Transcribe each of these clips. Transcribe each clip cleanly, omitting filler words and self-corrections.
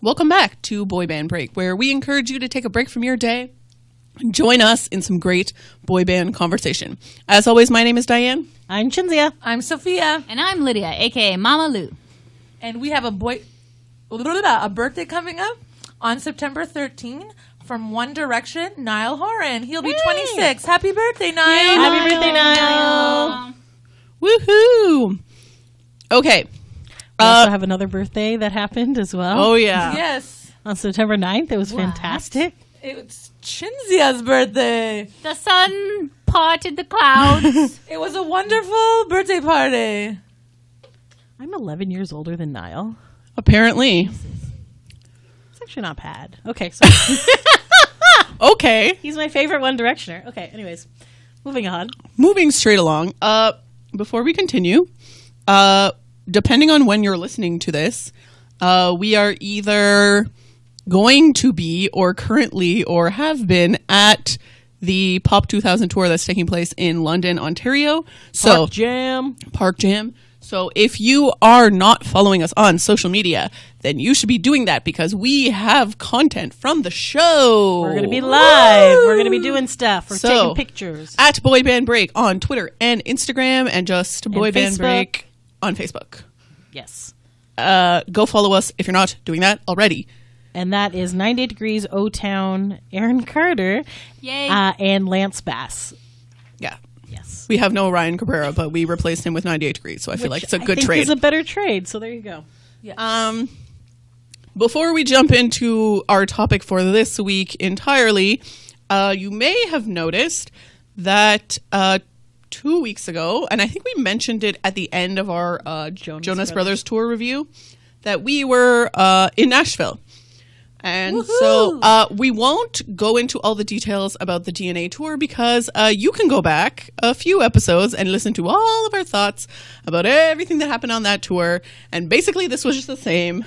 Welcome back to Boy Band Break, where we encourage you to take a break from your day and join us in some great boy band conversation. As always, my name is Diane. I'm Chinzia. I'm Sophia. And I'm Lydia, a.k.a. Mama Lou. And we have a birthday coming up on September 13 from One Direction, Niall Horan. He'll be 26. Happy birthday, Niall. Yay, happy birthday, Niall. Woohoo! Okay. We also have another birthday that happened as well. Oh, yeah. Yes. On September 9th. It was fantastic. It's Chinzia's birthday. The sun parted the clouds. It was a wonderful birthday party. I'm 11 years older than Niall. Apparently. It's actually not bad. Okay, so Okay. he's my favorite One Directioner. Okay, anyways, moving on. Moving straight along. Before we continue, depending on when you're listening to this, we are either going to be or currently or have been at the Pop 2000 tour that's taking place in London, Ontario. So Park Jam. So if you are not following us on social media, then you should be doing that because we have content from the show. We're going to be live. We're going to be doing stuff. We're taking pictures. At Boy Band Break on Twitter and Instagram, and just Boy Band Break on Facebook. Yes. Go follow us if you're not doing that already. And that is 98 Degrees, O-Town, Aaron Carter, Yay. and Lance Bass. Yeah. Yes. We have no Ryan Cabrera, but we replaced him with 98 Degrees, so I feel like it's a good trade. It's a better trade, so there you go. Yeah. Before we jump into our topic for this week entirely, you may have noticed that 2 weeks ago, and I think we mentioned it at the end of our Jonas Brothers tour review, that we were in Nashville. And so we won't go into all the details about the DNA tour because you can go back a few episodes and listen to all of our thoughts about everything that happened on that tour. And basically this was just the same.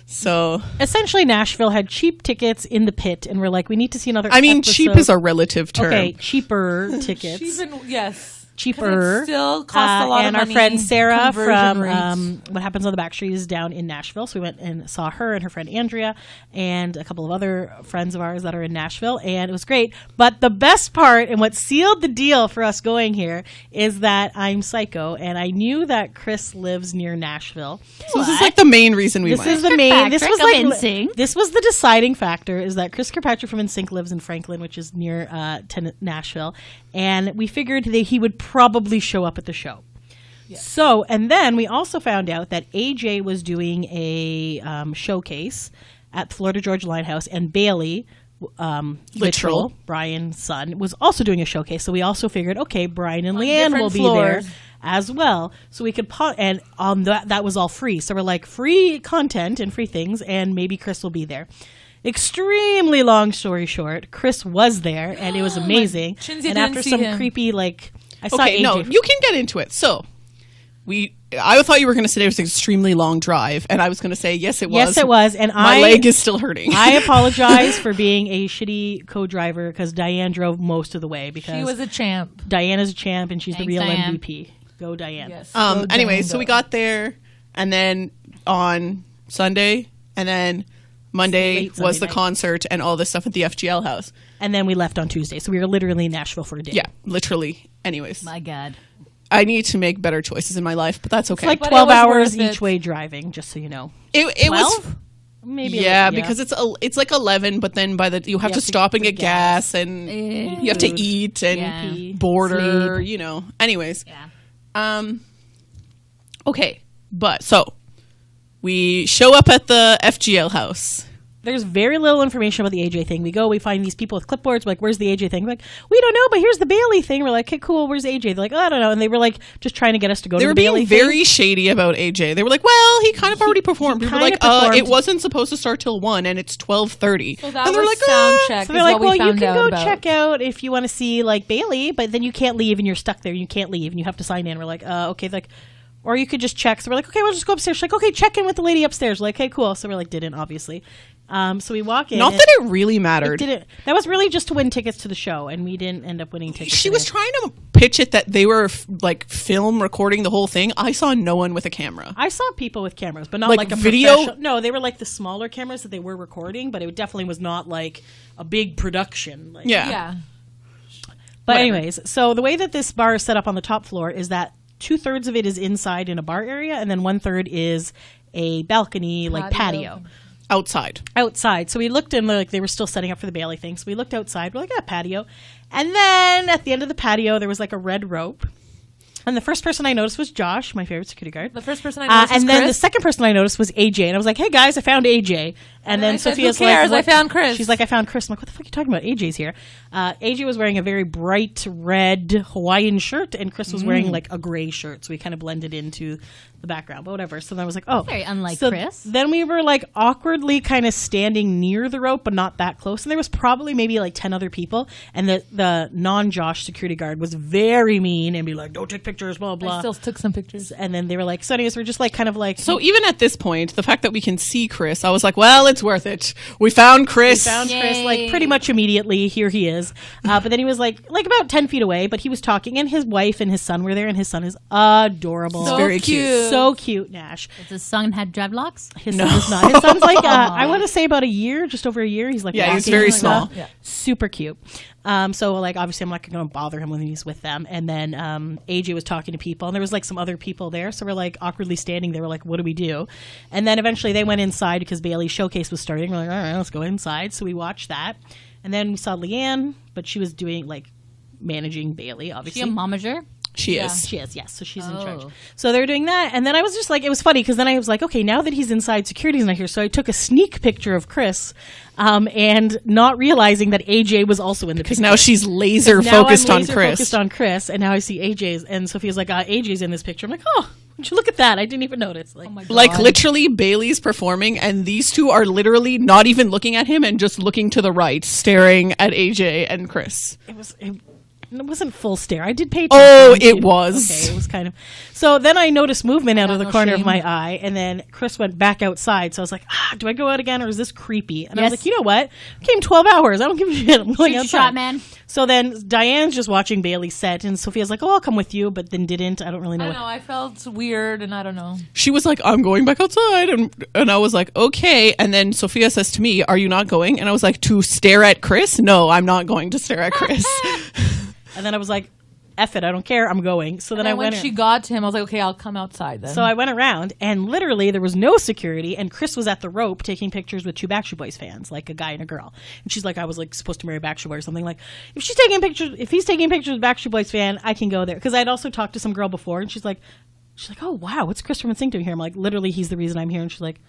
So essentially Nashville had cheap tickets in the pit and we're like, we need to see another episode. Cheap is a relative term. Okay, cheaper tickets. Yes. Cheaper. It still costs a lot of and money. our friend Sarah from rates. What Happens on the Backstreet is down in Nashville. So we went and saw her and her friend Andrea and a couple of other friends of ours that are in Nashville. And it was great. But the best part and what sealed the deal for us going here is that I'm psycho. And I knew that Chris lives near Nashville. So this is like the main reason we went. This is the main. This was like NSYNC. This was the deciding factor is that Chris Kirkpatrick from NSYNC lives in Franklin, which is near Nashville. And we figured that he would probably show up at the show. Yes. So, and then we also found out that AJ was doing a showcase at Florida Georgia Linehouse, and Bailey, Literal, Brian's son, was also doing a showcase. So we also figured, okay, Brian and Leanne will be there as well. So we could and on that was all free. So we're like, free content and free things, and maybe Chris will be there. Extremely long story short, Chris was there, and it was amazing. And after some creepy, I saw AJ. No, you can get into it. So, I thought you were going to say it was an extremely long drive, and I was going to say, yes, it was. Yes, it was, and my leg is still hurting. I apologize for being a shitty co-driver, because Diane drove most of the way, because she was a champ. Diane is a champ, and she's the real Diane. MVP. Go, Diane. Yes. Anyway, so we got there, and then on Sunday, and then Monday was the concert and all this stuff at the FGL house. And then we left on Tuesday. So we were literally in Nashville for a day. Yeah, literally. Anyways. My God. I need to make better choices in my life, but that's okay. It's like 12 hours each way driving, just so you know. It 12? Was... Maybe yeah, because it's like 11, but then you have to stop and get gas, and you have to eat and border, sleep. you know. Anyways. Yeah. Okay, but so we show up at the FGL house. There's very little information about the AJ thing. We go, we find these people with clipboards. We're like, where's the AJ thing? We're like, we don't know, but here's the Bailey thing. We're like, okay, cool. Where's AJ? They're like, oh, I don't know. And they were like, just trying to get us to go to the Bailey thing. They were being very shady about AJ. They were like, well, he kind of already performed. We were like, it wasn't supposed to start till 1 and it's 12:30. So that was sound check. So they're like, well, you can go check out if you want to see like Bailey, but then you can't leave and you're stuck there. You can't leave and you have to sign in. We're like, okay, like, or you could just check. So we're like, okay, we'll just go upstairs. She's like, okay, check in with the lady upstairs. We're like, okay, cool. So we're like, didn't, obviously. So we walk in. Not and that it really mattered. that was really just to win tickets to the show, and we didn't end up winning tickets. She was trying to pitch it that they were like film recording the whole thing. I saw no one with a camera. I saw people with cameras, but not Like like a video? professional- No, they were like the smaller cameras that they were recording, but it definitely was not like a big production. Like, Yeah. Yeah. But Whatever. anyways, so the way that this bar is set up on the top floor is that 2/3 of it is inside in a bar area, and then 1/3 is a balcony, like patio. Outside. Outside. So we looked in, like they were still setting up for the Bailey thing. So we looked outside. We're like, patio. And then at the end of the patio, there was like a red rope. And the first person I noticed was Josh, my favorite security guard. The first person I noticed was and then Chris. the second person I noticed was AJ. And I was like, hey guys, I found AJ. And then I said, Sophia's "Who cares? like, I found Chris." She's like, I found Chris. I'm like, what the fuck are you talking about? AJ's here. AJ was wearing a very bright red Hawaiian shirt, and Chris was wearing like a gray shirt. So we kind of blended into the background, but whatever. So then I was like, oh. Very unlike So Chris. Then we were like awkwardly kind of standing near the rope, but not that close. And there was probably maybe like 10 other people. And the non-Josh security guard was very mean and be like, don't take pictures, blah, blah. I still took some pictures. And then they were like, so anyways, we're just like kind of like. So even at this point, the fact that we can see Chris, I was like, well, it's worth it. We found Chris. found Chris like Yay. pretty much immediately. Here he is. But then he was like about 10 feet away, but he was talking, and his wife and his son were there, and his son is adorable. So very cute. So cute, Nash. Does his son have dreadlocks? His son is not. His son's like, I want to say about a year, just over a year. He's like, Yeah, he's walking very and small. stuff. Super cute. So like, obviously I'm not going to bother him when he's with them. And then AJ was talking to people, and there was like some other people there. So we're like awkwardly standing there. We're like, what do we do? And then eventually they went inside because Bailey's showcase was starting. We're like, all right, let's go inside. So we watched that. And then we saw Leanne, but she was doing like managing Bailey, Is obviously. she a momager? She is. She is, yes. So she's in charge. Oh. So they're doing that. And then I was just like, it was funny because then I was like, okay, now that he's inside, security's not here. So I took a sneak picture of Chris and not realizing that AJ was also in the Because picture. now she's laser Now I'm focused on laser Chris. focused on Chris. And now I see AJ's. And Sophia's like, AJ's in this picture. I'm like, oh, would you look at that? I didn't even notice. Like, Oh my God. Like literally Bailey's performing and these two are literally not even looking at him and just looking to the right, staring at AJ and Chris. it wasn't full stare. I did pay Oh, attention. it was. Okay, it was kind of. So then I noticed movement out of the no corner of shame. my eye, and then Chris went back outside. So I was like, do I go out again or is this creepy? And I was Yes. like, you know what? It came 12 hours. I don't give a shit. I'm going Shoot your outside. shot, man. So then Diane's just watching Bailey set, and Sophia's like, oh, I'll come with you, but then didn't. I don't really know I what. don't know. I felt weird, and I don't know. She was like, I'm going back outside. And I was like, okay. And then Sophia says to me, are you not going? And I was like, to stare at Chris? No, I'm not going to stare at Chris. And then I was like, F it, I don't care. I'm going. So then And I then when went. she got to him, I was like, okay, I'll come outside then. So I went around, and literally there was no security, and Chris was at the rope taking pictures with two Backstreet Boys fans, like a guy and a girl. And she's like, I was like supposed to marry a Backstreet Boy or something. Like, if he's taking pictures with a Backstreet Boys fan, I can go there. Because I'd also talked to some girl before, and she's like, oh wow, what's Chris from NSYNC doing here? I'm like, literally, he's the reason I'm here. And she's like,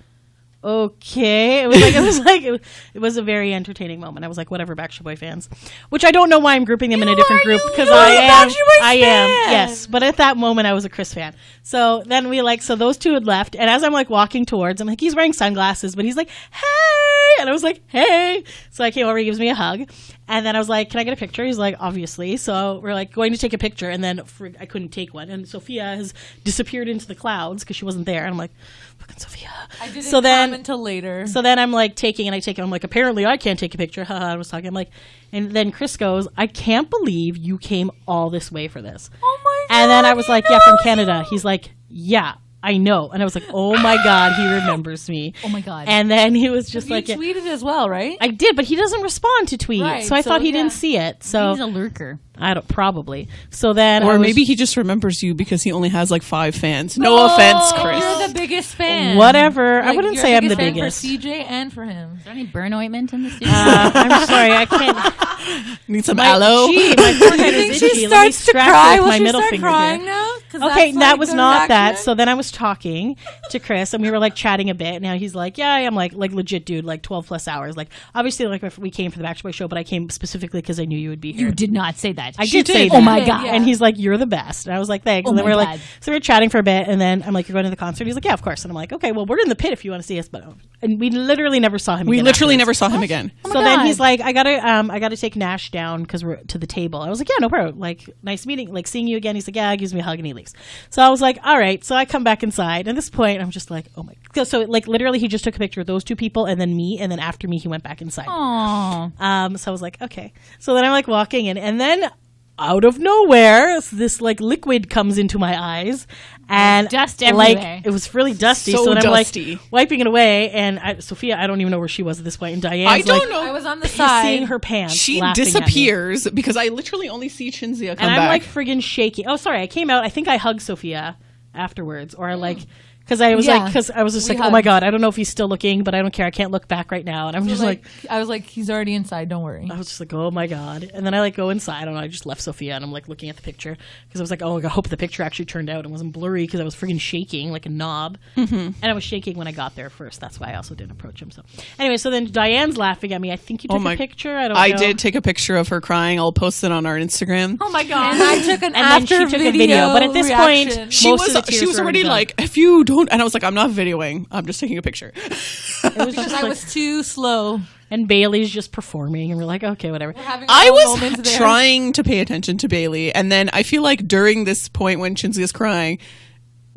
okay. It was a very entertaining moment. I was like, whatever, Backstreet Boy fans, which I don't know why I'm grouping them in a different group because I am. Backstreet Boys I am, fan. yes. But at that moment, I was a Chris fan. So then so those two had left, and as I'm like walking towards, I'm like, he's wearing sunglasses, but he's like, hey, and I was like, hey. So I came over, he gives me a hug, and then I was like, can I get a picture? He's like, obviously. So we're like going to take a picture, and then I couldn't take one, and Sophia has disappeared into the clouds because she wasn't there, and I'm like, fucking Sophia. I didn't So then- come until later. So then I'm like taking, and I take it. I'm like, apparently I can't take a picture. Haha, I was talking. I'm like, and then Chris goes, I can't believe you came all this way for this. Oh my God. And then I was he like, yeah, from knows Canada. you. He's like, yeah, I know. And I was like, oh my God, he remembers me. Oh my God. And then he was just You like, tweeted as well, right? I did, but he doesn't respond to tweets. Right, so I so, thought he yeah. didn't see it. So He's a lurker. I don't, probably. So then I Or was- maybe he just remembers you because he only has like 5 fans. No offense, Chris. You're the biggest fan. Whatever. I Like, wouldn't you're say I'm the fan biggest. for CJ and for him. Is there any burn ointment in the studio? I'm sorry, I can't. Need some aloe? My forehead is itchy. Let me scratch with my middle start finger crying here. now? 'Cause Okay, that's, that like, was the not that. reaction. So then I was talking to Chris, and we were like chatting a bit. Now he's like, "Yeah, I'm like legit, dude. Like 12 plus hours. Like obviously, like if we came for the Backstreet Boys show, but I came specifically because I knew you would be here. You did not say that. I did say Oh that. my God. Yeah. And he's like, "You're the best." And I was like, "Thanks." Oh And then my we were God. like, so we were chatting for a bit, and then I'm like, "You're going to the concert?" He's like, "Yeah, of course." And I'm like, "Okay, well, we're in the pit if you want to see us." But and we literally never saw him. We again literally afterwards. never saw him again. Oh my So then God. he's like, I gotta take Nash down because we're to the table. I was like, yeah, no problem. Like, nice meeting, like seeing you again. He's like, yeah, he gives me a hug and he leaves. face. So I was like, all right. So I come back inside. At this point, I'm just like, oh my. So like literally, he just took a picture of those two people and then me, and then after me, he went back inside. Aww. So I was like, okay. So then I'm like walking in, and then out of nowhere, this like liquid comes into my eyes, and Dust everywhere. like it was really dusty. So So then I'm dusty. like wiping it away, and Sophia, I don't even know where she was at this point, and Diane's I don't like, know. I was on the pissing side. her pants. She laughing at me. disappears because I literally only see Chinzia come And I'm back. like friggin' shaking. Oh, sorry, I came out. I think I hugged Sophia afterwards, or I like. Because I was Yeah, because I was just we like, oh my hugged. God, I don't know if he's still looking, but I don't care. I can't look back right now. And I'm just like, I was like, he's already inside. Don't worry. I was just like, oh my God. And then I like go inside and I just left Sophia and I'm like looking at the picture because I was like, oh, I hope the picture actually turned out and wasn't blurry because I was freaking shaking like a knob. And I was shaking when I got there first. That's why I also didn't approach him. So anyway, so then Diane's laughing at me. I think you took a picture. I don't know. I did take a picture of her crying. I'll post it on our Instagram. Oh my god! And I took an And then after she took a video. But at this point, reaction. She most of the tears she was were already done. like, if you don't, and I was like, I'm not videoing. I'm just taking a picture. It was just because I like, was too slow. and Bailey's just performing and we're like, okay, whatever. Having I our was moments there. trying to pay attention to Bailey, and then I feel like during this point when Chinzia is crying,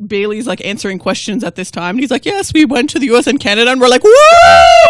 Bailey's like answering questions at this time, and he's like, "Yes, we went to the U.S. and Canada," and we're like, "Woo!"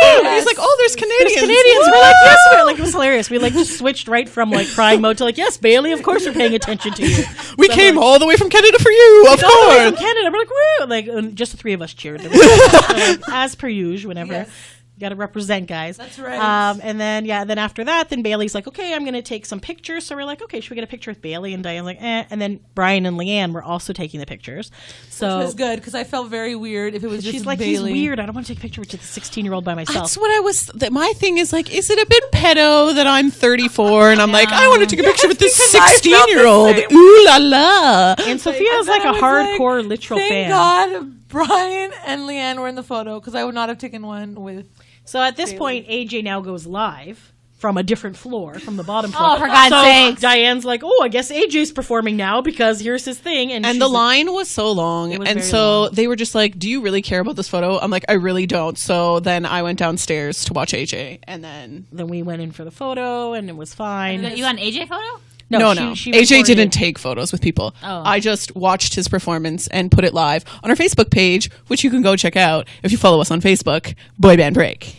And he's like, "Oh, there's Canadians." Canadians were like, yes, we're like, it was hilarious. We like just switched right from like crying mode to like, yes, Bailey, of course we're paying attention to you. We So, came like, all the way from Canada for you, of all the way from course. Canada. We're like, woo! Like, and just the three of us cheered. So, like, as per usual, whenever. Yes. You gotta represent, guys. That's right. And then, then after that, then Bailey's like, okay, I'm gonna take some pictures. So we're like, okay, should we get a picture with Bailey? And Diane's like, eh. And then Brian and Leanne were also taking the pictures. So Which was good because I felt very weird if it was just she's like, Bailey. he's weird. I don't want to take a picture with the 16-year-old by myself. That's what I was. My thing is like, is it a bit pedo that I'm 34 and I'm like, I want to take a picture with this because I felt the 16-year-old? same. Ooh la la! And Sophia's And like then a I was hardcore literal Thank fan. God Brian and Leanne were in the photo because I would not have taken one with. So at this point, AJ now goes live from a different floor, from the bottom floor. Oh, for God's so sakes. Diane's like, oh, I guess AJ's performing now because here's his thing. And And she's the like, line was so long, It was and very so long. they were just like, "Do you really care about this photo?" I'm like, "I really don't." So then I went downstairs to watch AJ, and then then we went in for the photo, and it was fine. You got an AJ photo? no, she AJ recorded didn't it. take photos with people. Oh. I just watched his performance and put it live on our Facebook page, which you can go check out if you follow us on Facebook, Boy Band Break.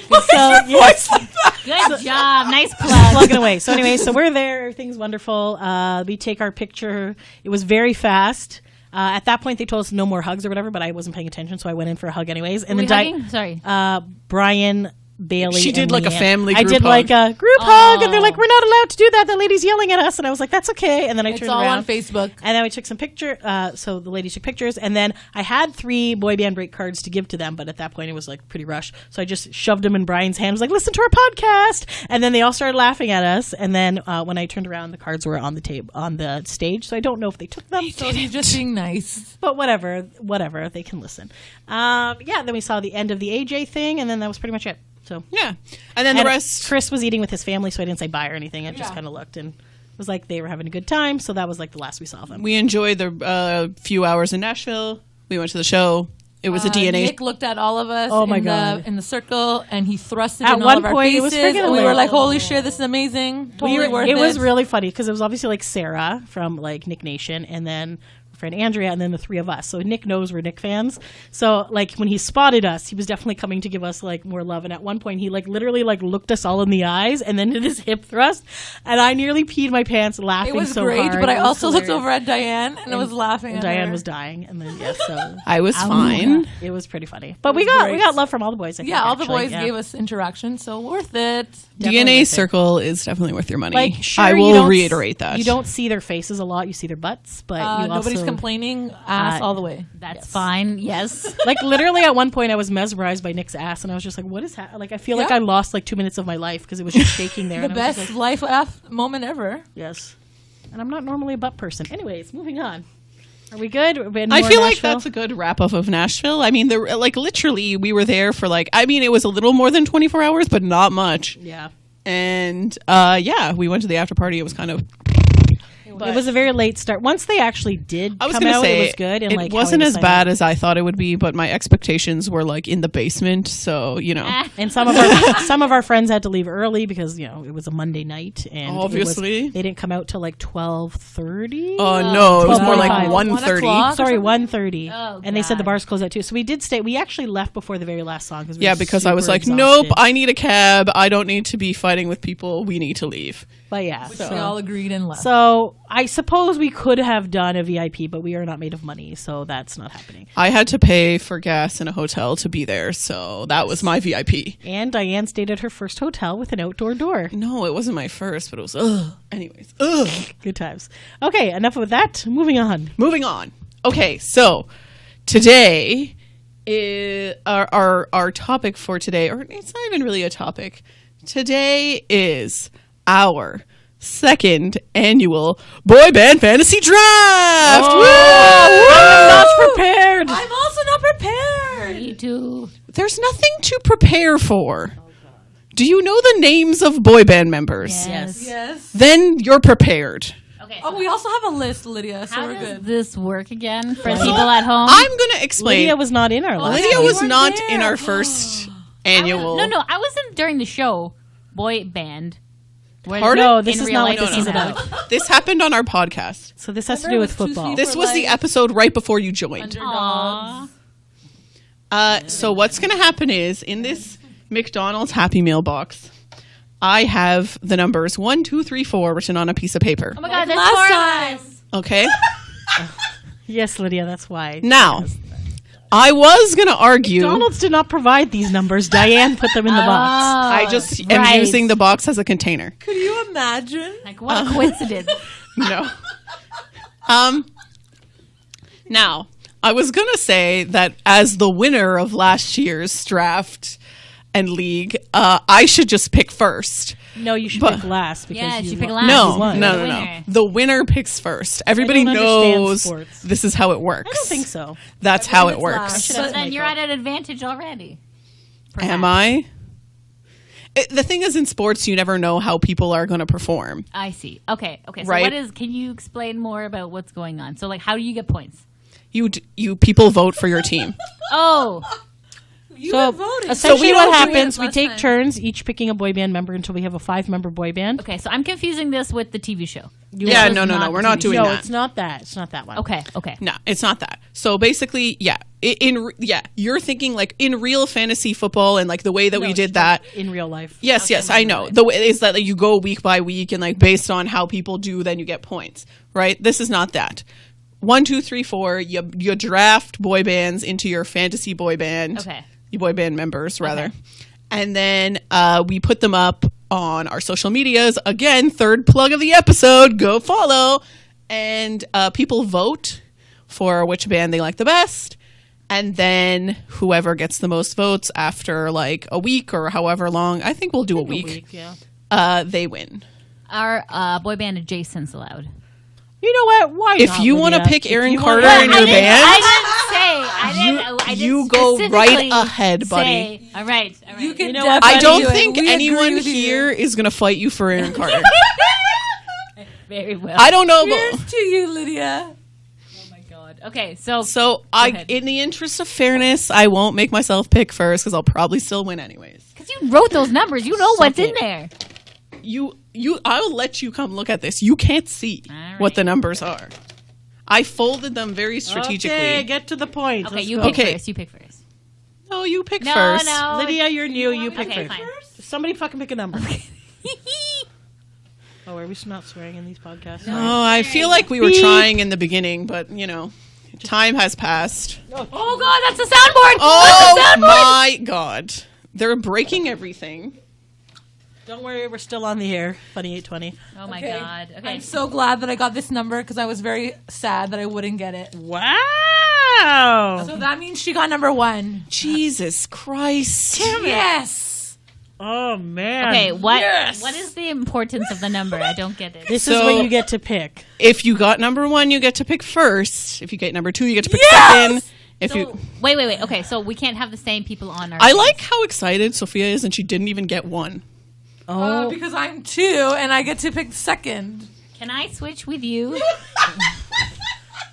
So, yes, Good job. Nice plug. plugging away. So anyway, so we're there. Everything's wonderful. We take our picture. It was very fast. At that point, they told us no more hugs or whatever, but I wasn't paying attention, so I went in for a hug anyways. And Were then we hugging? Sorry. Brian, Bailey, She did and like a Leanne. family I group did like hug. a group hug, and they're like, "We're not allowed to do that. The lady's yelling at us." And I was like, "That's okay." And then I It's turned all around. on Facebook. And then we took some picture. So the ladies took pictures, and then I had 3 boy band break cards to give to them, but at that point it was like pretty rushed. So I just shoved them in Brian's hand. I was like, "Listen to our podcast," and then they all started laughing at us. And then when I turned around, the cards were on the table on the stage. So I don't know if they took them. So he's just being nice. But whatever, they can listen. Then we saw the end of the AJ thing, and then that was pretty much it. So Yeah, and then the and rest. Chris was eating with his family, so I didn't say bye or anything. I just Yeah. kind of looked and was like they were having a good time. So that was like the last we saw of them. We enjoyed the few hours in Nashville. We went to the show. It was a DNA. Nick looked at all of us Oh my in, God. in the circle, and he thrusted At in one all of our point, it was faces. friggin' and we were like, hilarious. "Holy shit, this is amazing! Totally worth it." It was really funny because it was obviously like Sarah from like Nick Nation, and then our friend Andrea, and then the 3 of us. So Nick knows we're Nick fans. So like when he spotted us, he was definitely coming to give us like more love. And at one point, he like literally like looked us all in the eyes and then did his hip thrust, and I nearly peed my pants laughing. It was so great, hard. but It I was also looked hilarious. over at Diane and I was laughing. And at Diane her. was dying, and then yes, so I was fine. it was pretty funny. But was we got great. love from all the boys. I think, Yeah, all the actually. boys Yeah. gave us interaction, so worth it. Definitely DNA worth it. Circle is definitely worth your money. Like, sure, I you will don't reiterate that. You don't see their faces a lot. You see their butts, but you Nobody's also complaining. Ass all the way. That's fine. Yes. like literally at one point I was mesmerized by Nick's ass, and I was just like, "What is happening?" Like I feel like Yeah. I lost like 2 minutes of my life because it was just shaking there. The and I was best just like, life moment ever. yes. And I'm not normally a butt person. Anyways, moving on. Are we good? I feel like that's a good wrap up of Nashville. I mean, like literally, we were there for like. I mean, it was a little more than 24 hours, but not much. yeah. And we went to the after party. It was kind of It was a very late start. Once they actually did I was come gonna out, say it was good. And it like wasn't how he as was bad signing as I thought it would be, but my expectations were like in the basement. So up. And some of our friends had to leave early because it was a Monday night, and Obviously. they didn't come out till like 12:30. Oh no, it was more like 12:45. 1:30. 1:00. Sorry, 1:30. Oh, and they said the God. bars closed at 2. So we did stay. We actually left before the very last song because Yeah, because I was super like, exhausted. nope, I need a cab. I don't need to be fighting with people. We need to leave. But yeah, We all agreed and left. so I suppose we could have done a VIP, but we are not made of money, so that's not happening. I had to pay for gas in a hotel to be there, so that was my VIP. And Diane stayed at her first hotel with an outdoor door. No, it wasn't my first, but it was ugh. Anyways, ugh. Good times. Okay, enough of that. Moving on. Moving on. Okay, so today is our topic for today, or it's not even really a topic. Today is our second annual Boy Band Fantasy Draft. I'm not prepared. I'm also not prepared. Me too. There's nothing to prepare for. Do you know the names of boy band members? Yes. Yes. Then you're prepared. Okay. Oh, we also have a list, Lydia, so How we're does good. this work again for people at home? I'm going to explain. Lydia was not in our list. Lydia you was weren't not there. in our first annual. No, I wasn't during the show. Boy band. Where- Pardon? No, this in is real not life what this is came about. out. This happened on our podcast. So this has to Remember do with with two football. sleep- This was the like- episode right before you joined. Aw. So what's going to happen is in this McDonald's Happy Meal box, I have the numbers 1, 2, 3, 4 written on a piece of paper. Oh my God, there's Last four time. of us. Okay. Yes, Lydia, that's why. Now, I was going to argue. McDonald's did not provide these numbers. Diane put them in the box. I just am right. using the box as a container. Could you imagine? Like, what a coincidence. No. Now, I was going to say that as the winner of last year's draft and league, I should just pick first. No, you should But- pick last because Yeah, you she picked won. last. No, She's no, the no, no. winner. The winner picks first. Everybody don't understand knows sports. this is how it works. I don't think so. That's how it It's works. last. So then you're at an advantage already. Am I? The thing is, in sports, you never know how people are going to perform. I see. Okay. So Right. can you explain more about what's going on? So, like, how do you get points? You people vote for your team. Oh, You So were voting. essentially, we what don't do happens? it We last take time. turns, each picking a boy band member until we have a 5-member boy band. okay. So I'm confusing this with the TV show. Yeah, This no, is no, no. not We're the not TV doing No, that. it's not that. It's not that one. Okay. No, it's not that. So basically, yeah, you're thinking like in real fantasy football and like the way that we did that. in real life. Yes, yes, I know. The way is that like, you go week by week and like based on how people do, then you get points, right? This is not that. 1, 2, 3, 4. You draft boy bands into your fantasy boy band. Okay. Your boy band members rather, and then we put them up on our social medias. Again, third plug of the episode. Go follow, and people vote for which band they like the best. And then whoever gets the most votes after like a week or however long, I think we'll do a week, Yeah. they win. Our boy band adjacents allowed. You know what? Why If not, you want to Lydia? pick If Aaron you Carter wanna- in your band, I didn't you go right specifically ahead, buddy. say- All right. You can know what, definitely I don't do it. think We agree anyone with you. here is going to fight you for Aaron Carter. Very well. I don't know. Here's to you, Lydia. Oh my God. Okay. So So ahead. in the interest of fairness, I won't make myself pick first because I'll probably still win anyways. because you wrote those numbers, you know what's in there. I'll let you come look at this. You can't see All right. what the numbers are. I folded them very strategically. Okay, get to the point. Okay, Let's you go. pick Okay. first. You pick first. No, you pick No, first. no. Lydia, you're new. You pick Okay, first. fine. Somebody fucking pick a number. Oh, are we not swearing in these podcasts? Oh, I feel like we were Beep. trying in the beginning, but time has passed. Oh God, that's the soundboard. Oh That's the soundboard. my god. They're breaking everything. Don't worry, we're still on the air. Funny 820. Oh my Okay. God. Okay. I'm so glad that I got this number because I was very sad that I wouldn't get it. Wow. So that means she got number 1. Jesus Christ. Yes. Oh man. Okay, what Yes. what is the importance of the number? I don't get it. This is So- what you get to pick. If you got number 1, you get to pick first. If you get number 2, you get to pick Yes! second. If So, you wait. Okay, so we can't have the same people on our I team. like how excited Sophia is and she didn't even get 1. Oh, Because I'm 2 and I get to pick second. Can I switch with you?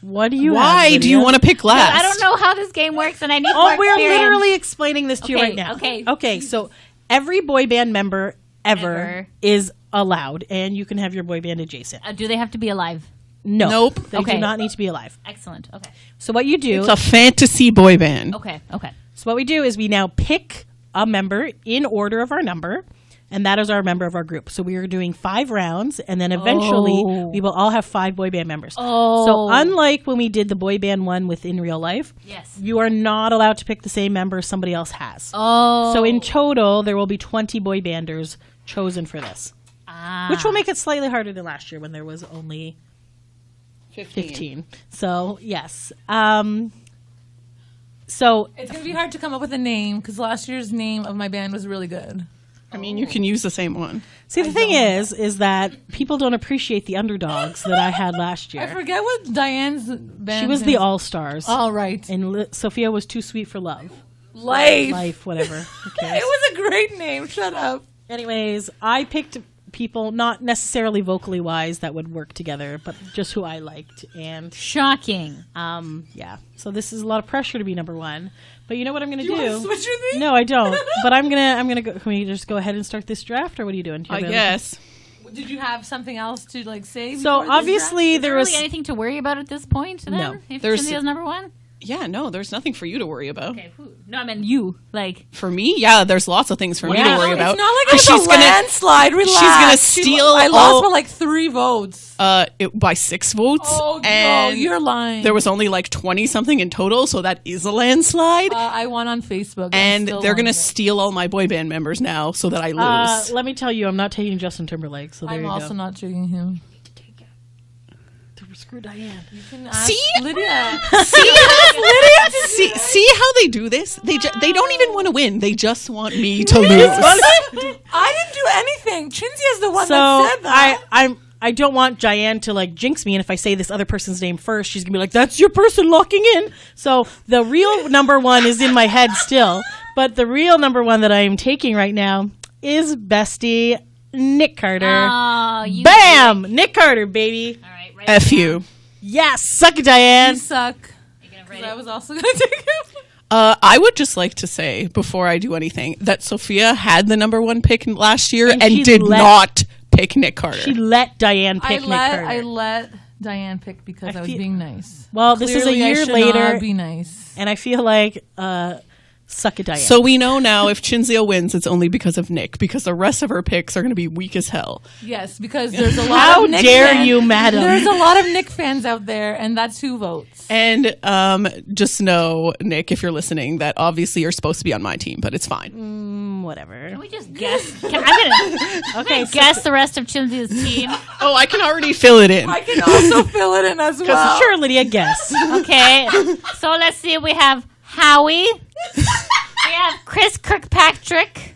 What do you Why have, do you Lydia? want to pick last? I don't know how this game works, and I need Oh, more we're experience. literally explaining this to you Okay, right now. okay. Okay, so every boy band member ever Ever. is allowed, and you can have your boy band adjacent. Do they have to be alive? No. Nope. They Okay. do not need to be alive. Excellent. Okay. So what you do It's a fantasy boy band. Okay. Okay. So what we do is we now pick a member in order of our number, and that is our member of our group. So we are doing 5 rounds, and then eventually Oh. we will all have 5 boy band members. Oh. So unlike when we did the boy band one within real life, Yes. you are not allowed to pick the same member somebody else has. Oh. So in total, there will be 20 boy banders chosen for this, Ah. which will make it slightly harder than last year when there was only 15. So yes. So It's gonna be hard to come up with a name because last year's name of my band was really good. I mean, you can use the same one. see, the thing is that people don't appreciate the underdogs that I had last I year. forget what Diane's band. She was the All Stars, All right. and Sophia was Too Sweet for Love. Life. Life, whatever. Who cares? It was a great name. Shut up. Anyways, I picked people not necessarily vocally wise that would work together, but just who I liked, and Shocking. yeah. So this is a lot of pressure to be number one. But you know what I'm going to You want to do? switch with me? No, I don't. But I'm gonna go. Can we just go ahead and start this draft, or what are you doing? Do you I have guess. Did you have something else to like say? So before this obviously Is there there was. really anything to worry about at this point? Then? No. If There's- Cynthia's number one. Yeah, no, there's nothing for you to worry about. Okay. Whew. No, I mean you. Like. For me, yeah, there's lots of things for me to Yeah. worry It's about. not like it 'Cause was a landslide. Relax. she's gonna She- steal I lost all- by like 3 votes. By 6 votes. Oh no, and you're lying. there was only like 20 something in total, so that is a landslide. I won on Facebook, and still they're won gonna it. steal all my boy band members now, so that I lose. Let me tell you, I'm not taking Justin Timberlake. So there I'm you also go. not taking him. Screw Diane. You can ask See? Lydia. see how they do this? They don't even want to win. They just want me to lose. I didn't do anything. Chinzia's the one So that said that. I don't want Diane to like jinx me, and if I say this other person's name first, she's gonna be like, "That's your person locking in." So the real number one is in my head still, but the real number one that I am taking right now is bestie Nick Carter. Oh, you. Bam, Nick Carter, baby. All right. Right. F you. Yes, suck it, Diane. You suck. You gonna 'Cause write I it? was also going to take him. I would just like to say before I do anything that Sophia had the number 1 pick last year And and she did let- not pick Nick Carter. She let Diane pick Nick Carter. I let Diane pick because I was feel- being nice. Well, this is a Clearly, I year should later, not be nice. and I feel like suck it, Diane. So we know now if Chinzia wins, it's only because of Nick, because the rest of her picks are going to be weak as hell. Yes, because there's a lot How of Nick dare fans. you, madam? There's a lot of Nick fans out there, and that's who votes. And just know, Nick, if you're listening, that obviously you're supposed to be on my team, but it's fine. Whatever. Can we just guess? I'm gonna Okay, guess the rest of Chinzia's team. Oh, I can already fill it in. I can also fill it in as well. Sure, Lydia, guess. Okay, so let's see. We have Howie. We have Chris Kirkpatrick.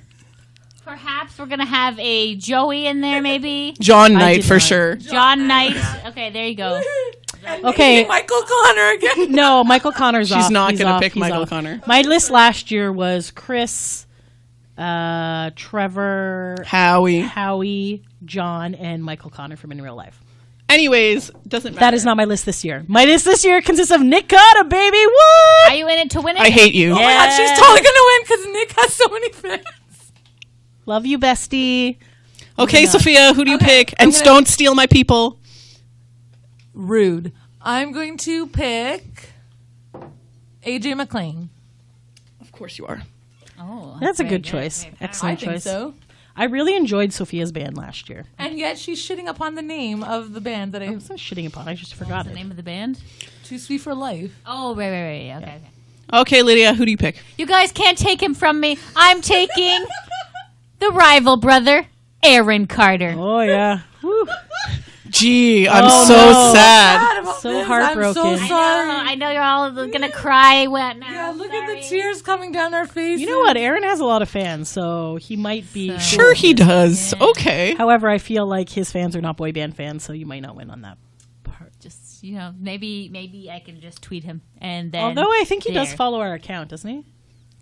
Perhaps we're gonna have a Joey in there, maybe John I Knight did for not. sure. John Knight. Okay, there you go. Okay. Michael Connor again. No, Michael Connor's off. She's not He's going to off. pick He's Michael off. Connor. My list last year was Chris, Trevor, Howie. John, and Michael Connor from In Real Life. Anyways, doesn't matter. That is not my list this year. My list this year consists of Nick Carter, baby. What? Are you in it to win it? I hate you. Oh my God, she's totally gonna win because Nick has so many fans. Love you, bestie. Okay, Sophia, who do you Okay, pick? And I'm gonna- don't steal my people. Rude. I'm going to pick AJ McLean. Of course you are. Oh, That's a very good choice. very Excellent I think choice. so. I really enjoyed Sophia's band last year. And yet she's shitting upon the name of the band that I I'm not shitting upon. I just forgot The it. name of the band? Too Sweet for Life. Oh, right. Okay, okay. Okay, Lydia, who do you pick? You guys can't take him from me. I'm taking the rival brother, Aaron Carter. Oh yeah. Woo. Gee, I'm Oh, so no. sad. Sad about So this. heartbroken. I'm so sorry. I know you're all gonna cry wet now. Yeah, look at Sorry. the tears coming down our faces. You know what? Aaron has a lot of fans, so he might be. So- Sure he does. Okay. However, I feel like his fans are not boy band fans, so you might not win on that part. Just maybe I can just tweet him and then. Although I think he does there. follow our account, doesn't he?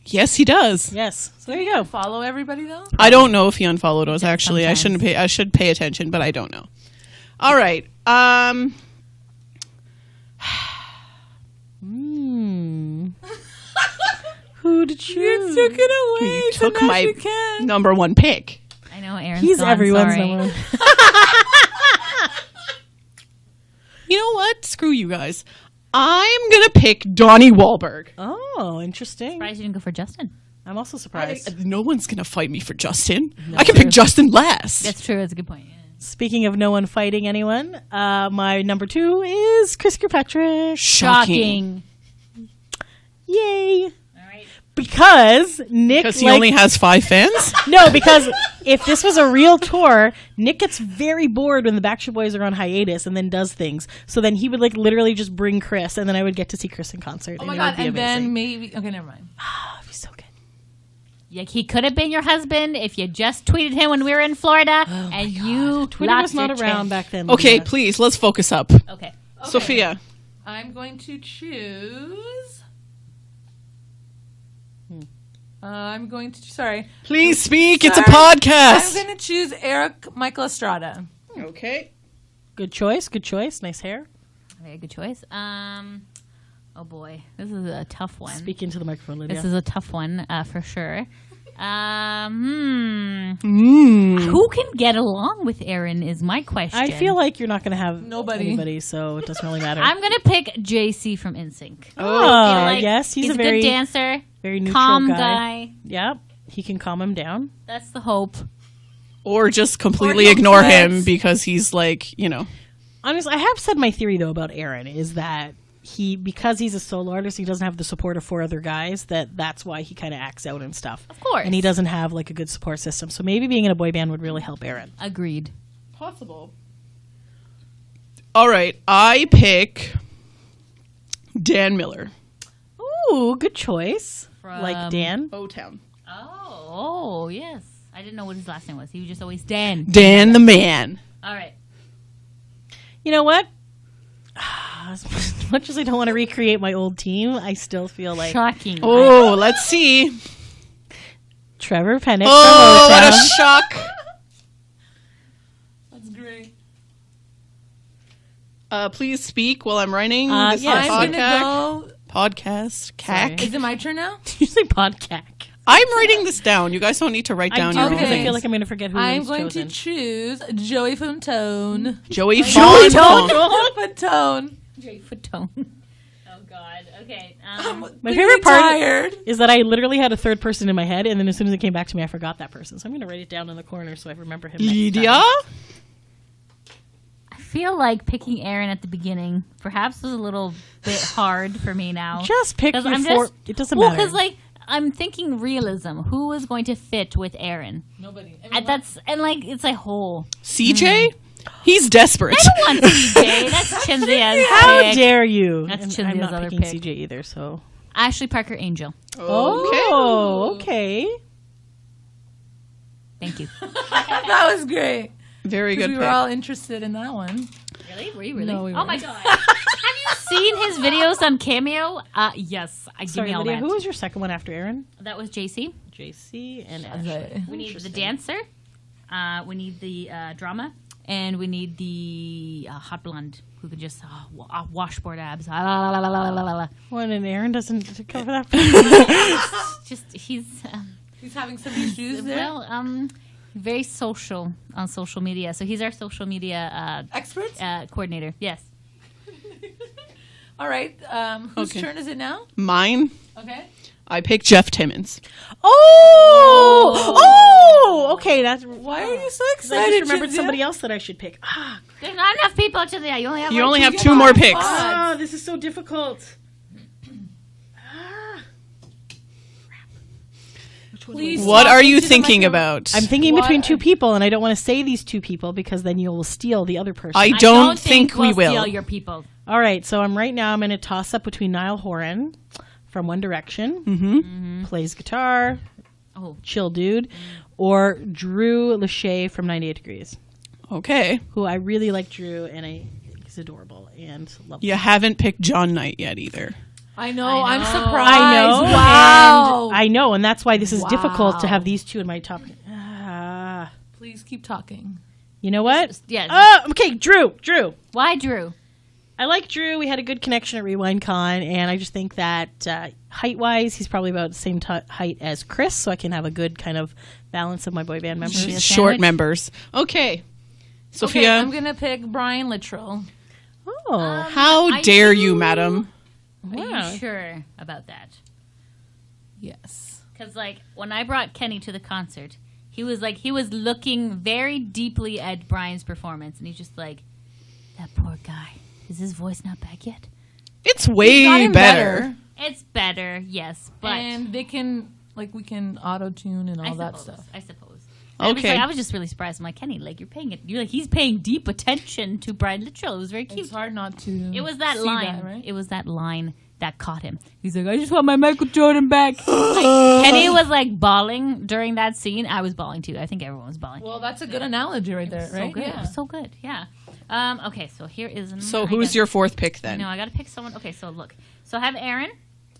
Yes, he does. Yes. So there you go. Follow everybody though. I don't know if he unfollowed us, actually. sometimes. I should pay attention, but I don't know. All right. Who to choose? You took it away. You so took now my she can. number one pick. I know Aaron's He's gone, everyone's sorry. number one. You know what? Screw you guys. I'm gonna pick Donnie Wahlberg. Oh, interesting. Surprised you didn't go for Justin. I'm also surprised. No one's gonna fight me for Justin. I can pick Justin last. That's true. That's a good point. Yeah. Speaking of no one fighting anyone, my number 2 is Chris Kirkpatrick. Shocking. Yay! All right. Because Nick, Because he only has 5 fans. no, because if this was a real tour, Nick gets very bored when the Backstreet Boys are on hiatus and then does things. So then he would like literally just bring Chris, and then I would get to see Chris in concert. Oh my it god! would be And amazing. then maybe. Okay, never mind. Oh, it'd be so good. Like he could have been your husband if you just tweeted him when we were in Florida, and you Twitter lost was not your around chance. back then. Okay, Lydia. please, let's focus up. Okay. Sophia. I'm going to choose. I'm going to. Sorry. Please speak. It's a Sorry. I'm podcast. going to choose Eric Michael Estrada. Okay. Good choice. Good choice. Nice hair. Very good choice. Oh boy, this is a tough one. Speak into the microphone, Lydia. This is a tough one for sure. Mm. Who can get along with Aaron is my question. I feel like you're not going to have Nobody. anybody, so it doesn't really matter. I'm gonna pick JC from NSYNC. Oh, yes, he's a a very good dancer, very neutral calm guy. guy. Yep, he can calm him down. That's the hope. Or just completely don't ignore flex. him because he's like, you know. Honestly, I have said my theory though about Aaron is that because he's a solo artist, he doesn't have the support of 4 other guys. That's why he kind of acts out and stuff. Of course. and he doesn't have like a good support system. So maybe being in a boy band would really help Aaron. Agreed. Possible. All right. I pick Dan Miller. Ooh, good choice. From- Like Dan. O-Town. Oh, yes. I didn't know what his last name was. He was just always Dan. Dan the man. All right. You know what? As much as I don't want to recreate my old team, I still feel like Shocking. Oh, let's see. Trevor Pennick Oh, from what a O-Town. shock. That's great. Please speak while I'm writing this yes. I'm podcast. going to Podcast. Cack. go. Is it my turn now? You say podcack. I'm writing this down. You guys don't need to write I down do your because Okay. I feel like I'm going to forget who I'm was going chosen. to choose Joey Fontone. Joey Joey Fontone. Fontone. Jay Fatone. Oh, God. Okay. My favorite part Tired. is that I literally had a third person in my head, and then as soon as it came back to me, I forgot that person. So I'm going to write it down in the corner so I remember him. next Lydia. time. I feel like picking Aaron at the beginning perhaps was a little bit hard for me now. Just pick 'Cause your I'm 4. just- It doesn't Well, matter. because, like, I'm thinking realism. Who is going to fit with Aaron? Nobody. And it's like whole. CJ? He's desperate. I don't want CJ. That's Chinzia's How pick. dare you? That's And Chinzia's I'm not other picking pick. CJ either, so. Ashley Parker Angel. Oh, okay. Thank you. That was great. Very good We pick. were all interested in that one. Really? Were you really? No, we oh my weren't. god. Have you seen his videos on Cameo? Yes. Give Sorry, me all Lydia, that. who was your second one after Aaron? That was JC. JC and Okay. Ashley. We need the dancer. We need the drama. And we need the hot blonde who could just washboard abs. La, la, la, la, la, la, la, la. One and Aaron doesn't cover that. Just he's He's having some issues there. well very social on social media. So he's our social media Experts? coordinator. Yes. All right. Whose Okay. turn is it now? Mine. Okay. I picked Jeff Timmons. Oh, okay. That's Why are you so I excited? just remembered Chinzia? somebody else that I should pick. There's not enough people to the. You only have. You like only two have people. 2 more picks. This is so difficult. Please What talk are you into the thinking microphone. about? I'm thinking What? between 2 people, and I don't want to say these 2 people because then you will steal the other person. I I don't think we we'll will. steal your people. All right, so I'm going to toss up between Niall Horan from One Direction, plays guitar, Oh. chill dude, or Drew Lachey from 98 Degrees, Okay. who I really like Drew, and I think he's adorable and lovely. You haven't picked John Knight yet either. I know. I'm surprised. I know. Wow. I know, and that's why this is difficult to Wow. have these 2 in my top. Please keep talking. You know what? Yes. Oh, okay, Drew. Why Drew? I like Drew. We had a good connection at RewindCon, and I just think that height-wise, he's probably about the same height as Chris, so I can have a good kind of balance of my boy band members. a Short sandwich? members. Okay. Sophia, Okay, I'm gonna pick Brian Littrell. Oh, how I dare do- you, madam? Are wow. you sure about that? Yes. Because like when I brought Kenny to the concert, he was looking very deeply at Brian's performance, and he's just like, that poor guy. Is his voice not back yet? It's way Gotten better. It's better, yes, but And they can we can auto tune and all that stuff. I suppose. Okay. I was just really surprised. I'm like, Kenny, like he's paying deep attention to Brian Littrell. It was very cute. It's hard not to. It was that see line. that, right? It was that line that caught him. He's like, I just want my Michael Jordan back. Kenny was like bawling during that scene. I was bawling too. I think everyone was bawling. Well, that's a good analogy right there, So right? good. Yeah. So good. Yeah. Okay, so here is. So who's your fourth pick then? No, I got to pick someone. Okay, so look. So I have Aaron,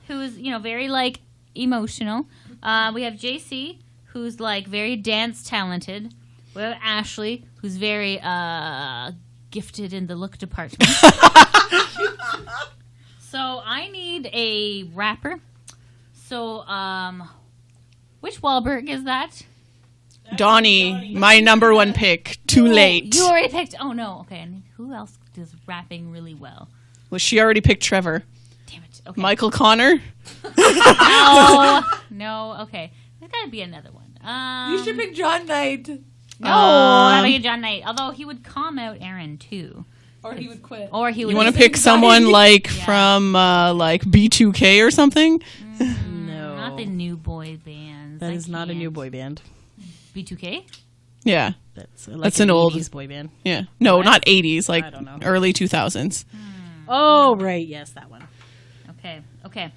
who's very like emotional. We have JC, who's like very dance talented. We have Ashley, who's very gifted in the look department. So I need a rapper. So which Wahlberg is that? Donnie, my number one pick. Too late. You already picked. Oh no. Okay. And who else does rapping really well? Well, she already picked Trevor. Damn it. Okay. Michael Connor. No. Okay. There's got to be another one. You should pick John Knight, No, I'm picking John Knight. Although he would calm out Aaron too, or he would quit. or he would. You want to pick someone like from like B2K or something? No. Not the new boy bands. That I is not a new can't. boy band. B2K. Yeah. That's like That's an old- 80s boy band. Yeah. No, not 80s, like I don't know. early 2000s. Oh, right. Yes, that one. Okay.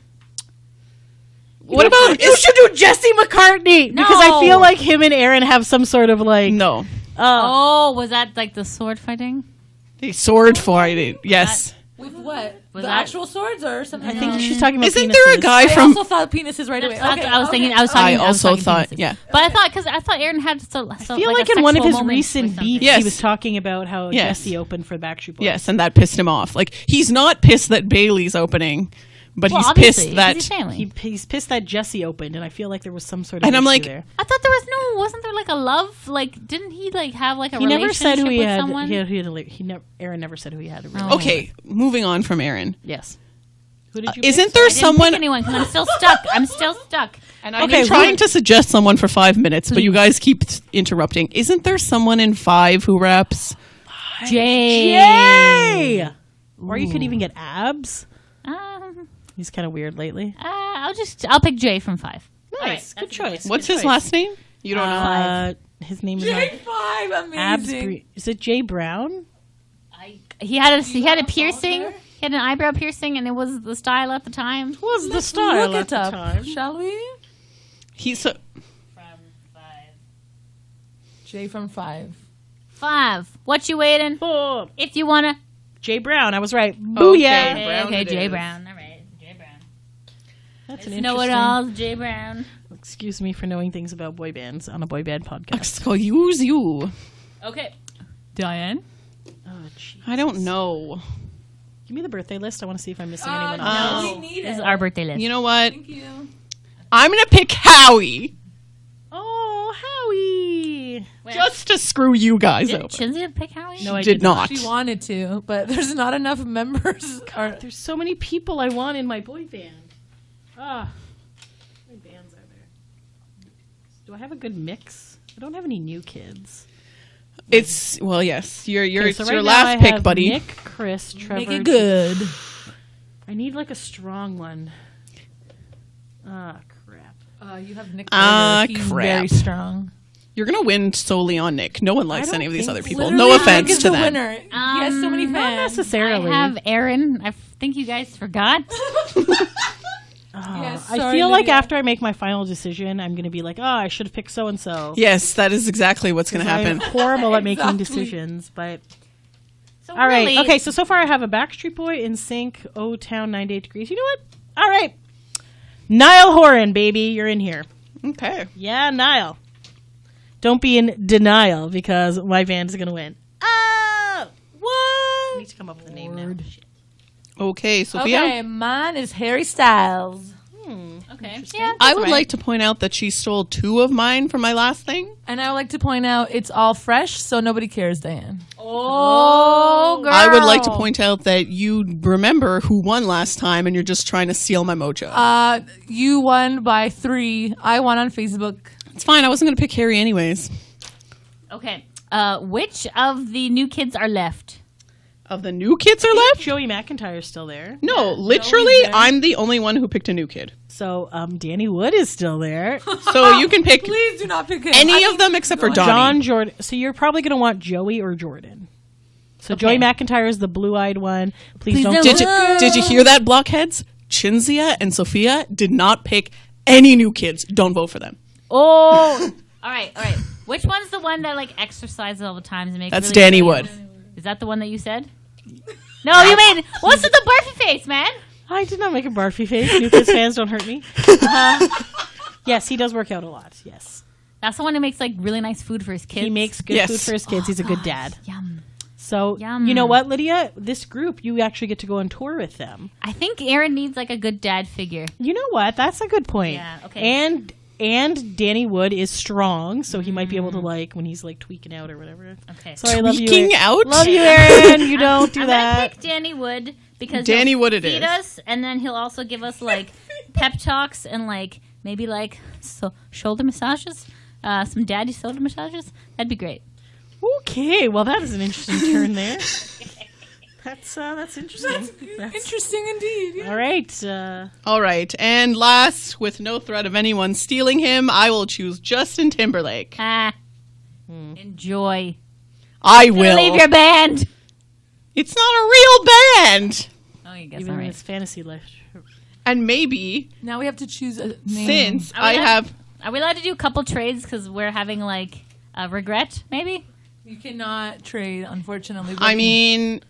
What about You should do Jesse McCartney because I No. feel like him and Aaron have some sort of like. No. Oh, was that like the sword fighting? They sword fighting. Yes. With what? Was The that- actual swords or something? I think she's talking about. Isn't there a penises. guy I from also thought penises right away. That's what Okay, I was thinking. okay. I was talking. I was also talking thought, penises. yeah. But I thought Aaron had so. I feel like a in one of sexual his moment recent with something. beefs, Yes. he was talking about how Yes. Jesse opened for the Backstreet Boys. Yes, and that pissed him off. Like he's not pissed that Bailey's opening, but Well, he's obviously, pissed 'cause that he's family. He's pissed that Jesse opened, and I feel like there was some sort of And I'm issue like, there. I thought there was no. Wasn't there like a love? Like, didn't he like have like a He never relationship said who he with had. someone? Aaron never said who he had. A Oh. Okay, moving on from Aaron. Yes. Who did you? Isn't pick? there I didn't someone? pick anyone because I'm still stuck. I'm still stuck. And I've Okay, been trying who- to suggest someone for 5 minutes, but you guys keep interrupting. Isn't there someone in 5 who raps? Jay. Yay! Or you could even get abs. He's kind of weird lately. I'll pick Jay from 5. Nice, good choice. What's good his choice. last name? You don't know. His name is J5, Abs. amazing. Is it Jay Brown? He had a piercing. He had an eyebrow piercing, and it was the style at the time. Was the style Look at it the up, time? shall we? He's so, From 5. J from 5. 5. What you waiting? Oh, If you wanna. Jay Brown. I was right. Okay. Booyah! Brown Okay, it Jay is. Brown. All right, Jay Brown. That's an Know it interesting. all, Jay Brown. Excuse me for knowing things about boy bands on a boy band podcast. I'll use you. Okay. Diane. Oh, gee. I don't know. Give me the birthday list. I want to see if I'm missing anyone. No, else. we need This is it. our birthday list. You know what? Thank you. I'm gonna pick Howie Oh, Howie! just to screw you guys Did over. Chinzia pick Howie? No, I Did not. She wanted to, but there's not enough members. There's so many people I want in my boy band. Ah, how many bands are there? Do I have a good mix? I don't have any new kids. It's well, yes. Okay, It's so your right now last I pick, have buddy. Nick, Chris, Trevor. Make it good. I need like a strong one. Ah, crap. You have Nick. Ah, He's crap. very strong. You're gonna win solely on Nick. No one likes don't any of these think other so. people. Literally, No Nick offense is to the them. winner. He has so many Not fans. necessarily. I have Aaron. I think you guys forgot. Yes, I sorry, feel like Lydia. after I make my final decision, I'm going to be like, oh, I should have picked so and so. Yes, that is exactly what's gonna I'm happen. horrible at making Exactly. decisions, but So all right. really, Okay, so far I have a Backstreet Boy, In Sync, O Town, 98 Degrees. You know what? All right, Niall Horan, baby, you're in here. Okay. Yeah, Niall. don't be in denial because my band is going to win. Oh! What? I need to come up with a name now. Shit. Okay, Sophia. Okay, mine is Harry Styles. Okay. Yeah. I would like to point out that she stole 2 of mine for my last thing. And I would like to point out it's all fresh, so nobody cares, Diane. Oh, girl. I would like to point out that you remember who won last time and you're just trying to steal my mojo. You won by 3. I won on Facebook. It's fine. I wasn't going to pick Harry anyways. Okay. Which of the new kids are left? Of the new kids are left? Joey McIntyre's still there. No, literally, Joey's there. I'm the only one who picked a new kid. So Danny Wood is still there. So you can pick Please do not pick him. any of them except for Donnie. John Jordan. So you're probably going to want Joey or Jordan. So Joey McIntyre is the blue-eyed one. Please don't. Did you hear that, blockheads? Chinzia and Sophia did not pick any new kids. Don't vote for them. Oh. All right. Which one's the one that like exercises all the time to make? That's really Danny brilliant? Wood. Is that the one that you said? No, you mean what's with the barfy face, man? I did not make a barfy face. New Kids fans don't hurt me. Yes, he does work out a lot. Yes, That's the one who makes like really nice food for his kids. he makes good Yes. food for his kids. He's a good dad. Yum. So Yum. you know what, Lydia? This group, you actually get to go on tour with them. I think Aaron needs like a good dad figure. You know what? That's a good point. Yeah, okay. And Danny Wood is strong, so he might be able to like when he's like tweaking out or whatever. Okay. Sorry, I love you. Tweaking out? Love you, Aaron. You don't do I'm gonna that. pick Danny Wood because Danny he'll Wood it feed is. us, and then he'll also give us like pep talks and like maybe like shoulder massages, some daddy shoulder massages. That'd be great. Okay, well that is an interesting turn there. That's interesting. Interesting indeed. Yeah. All right. All right. And last, with no threat of anyone stealing him, I will choose Justin Timberlake. Enjoy. I will. Leave your band. It's not a real band. Oh, you guess Even all in right. his fantasy life. And maybe, Now we have to choose a name. since I have... Are we allowed to do a couple trades because we're having like a regret? Maybe. You cannot trade, unfortunately. I mean,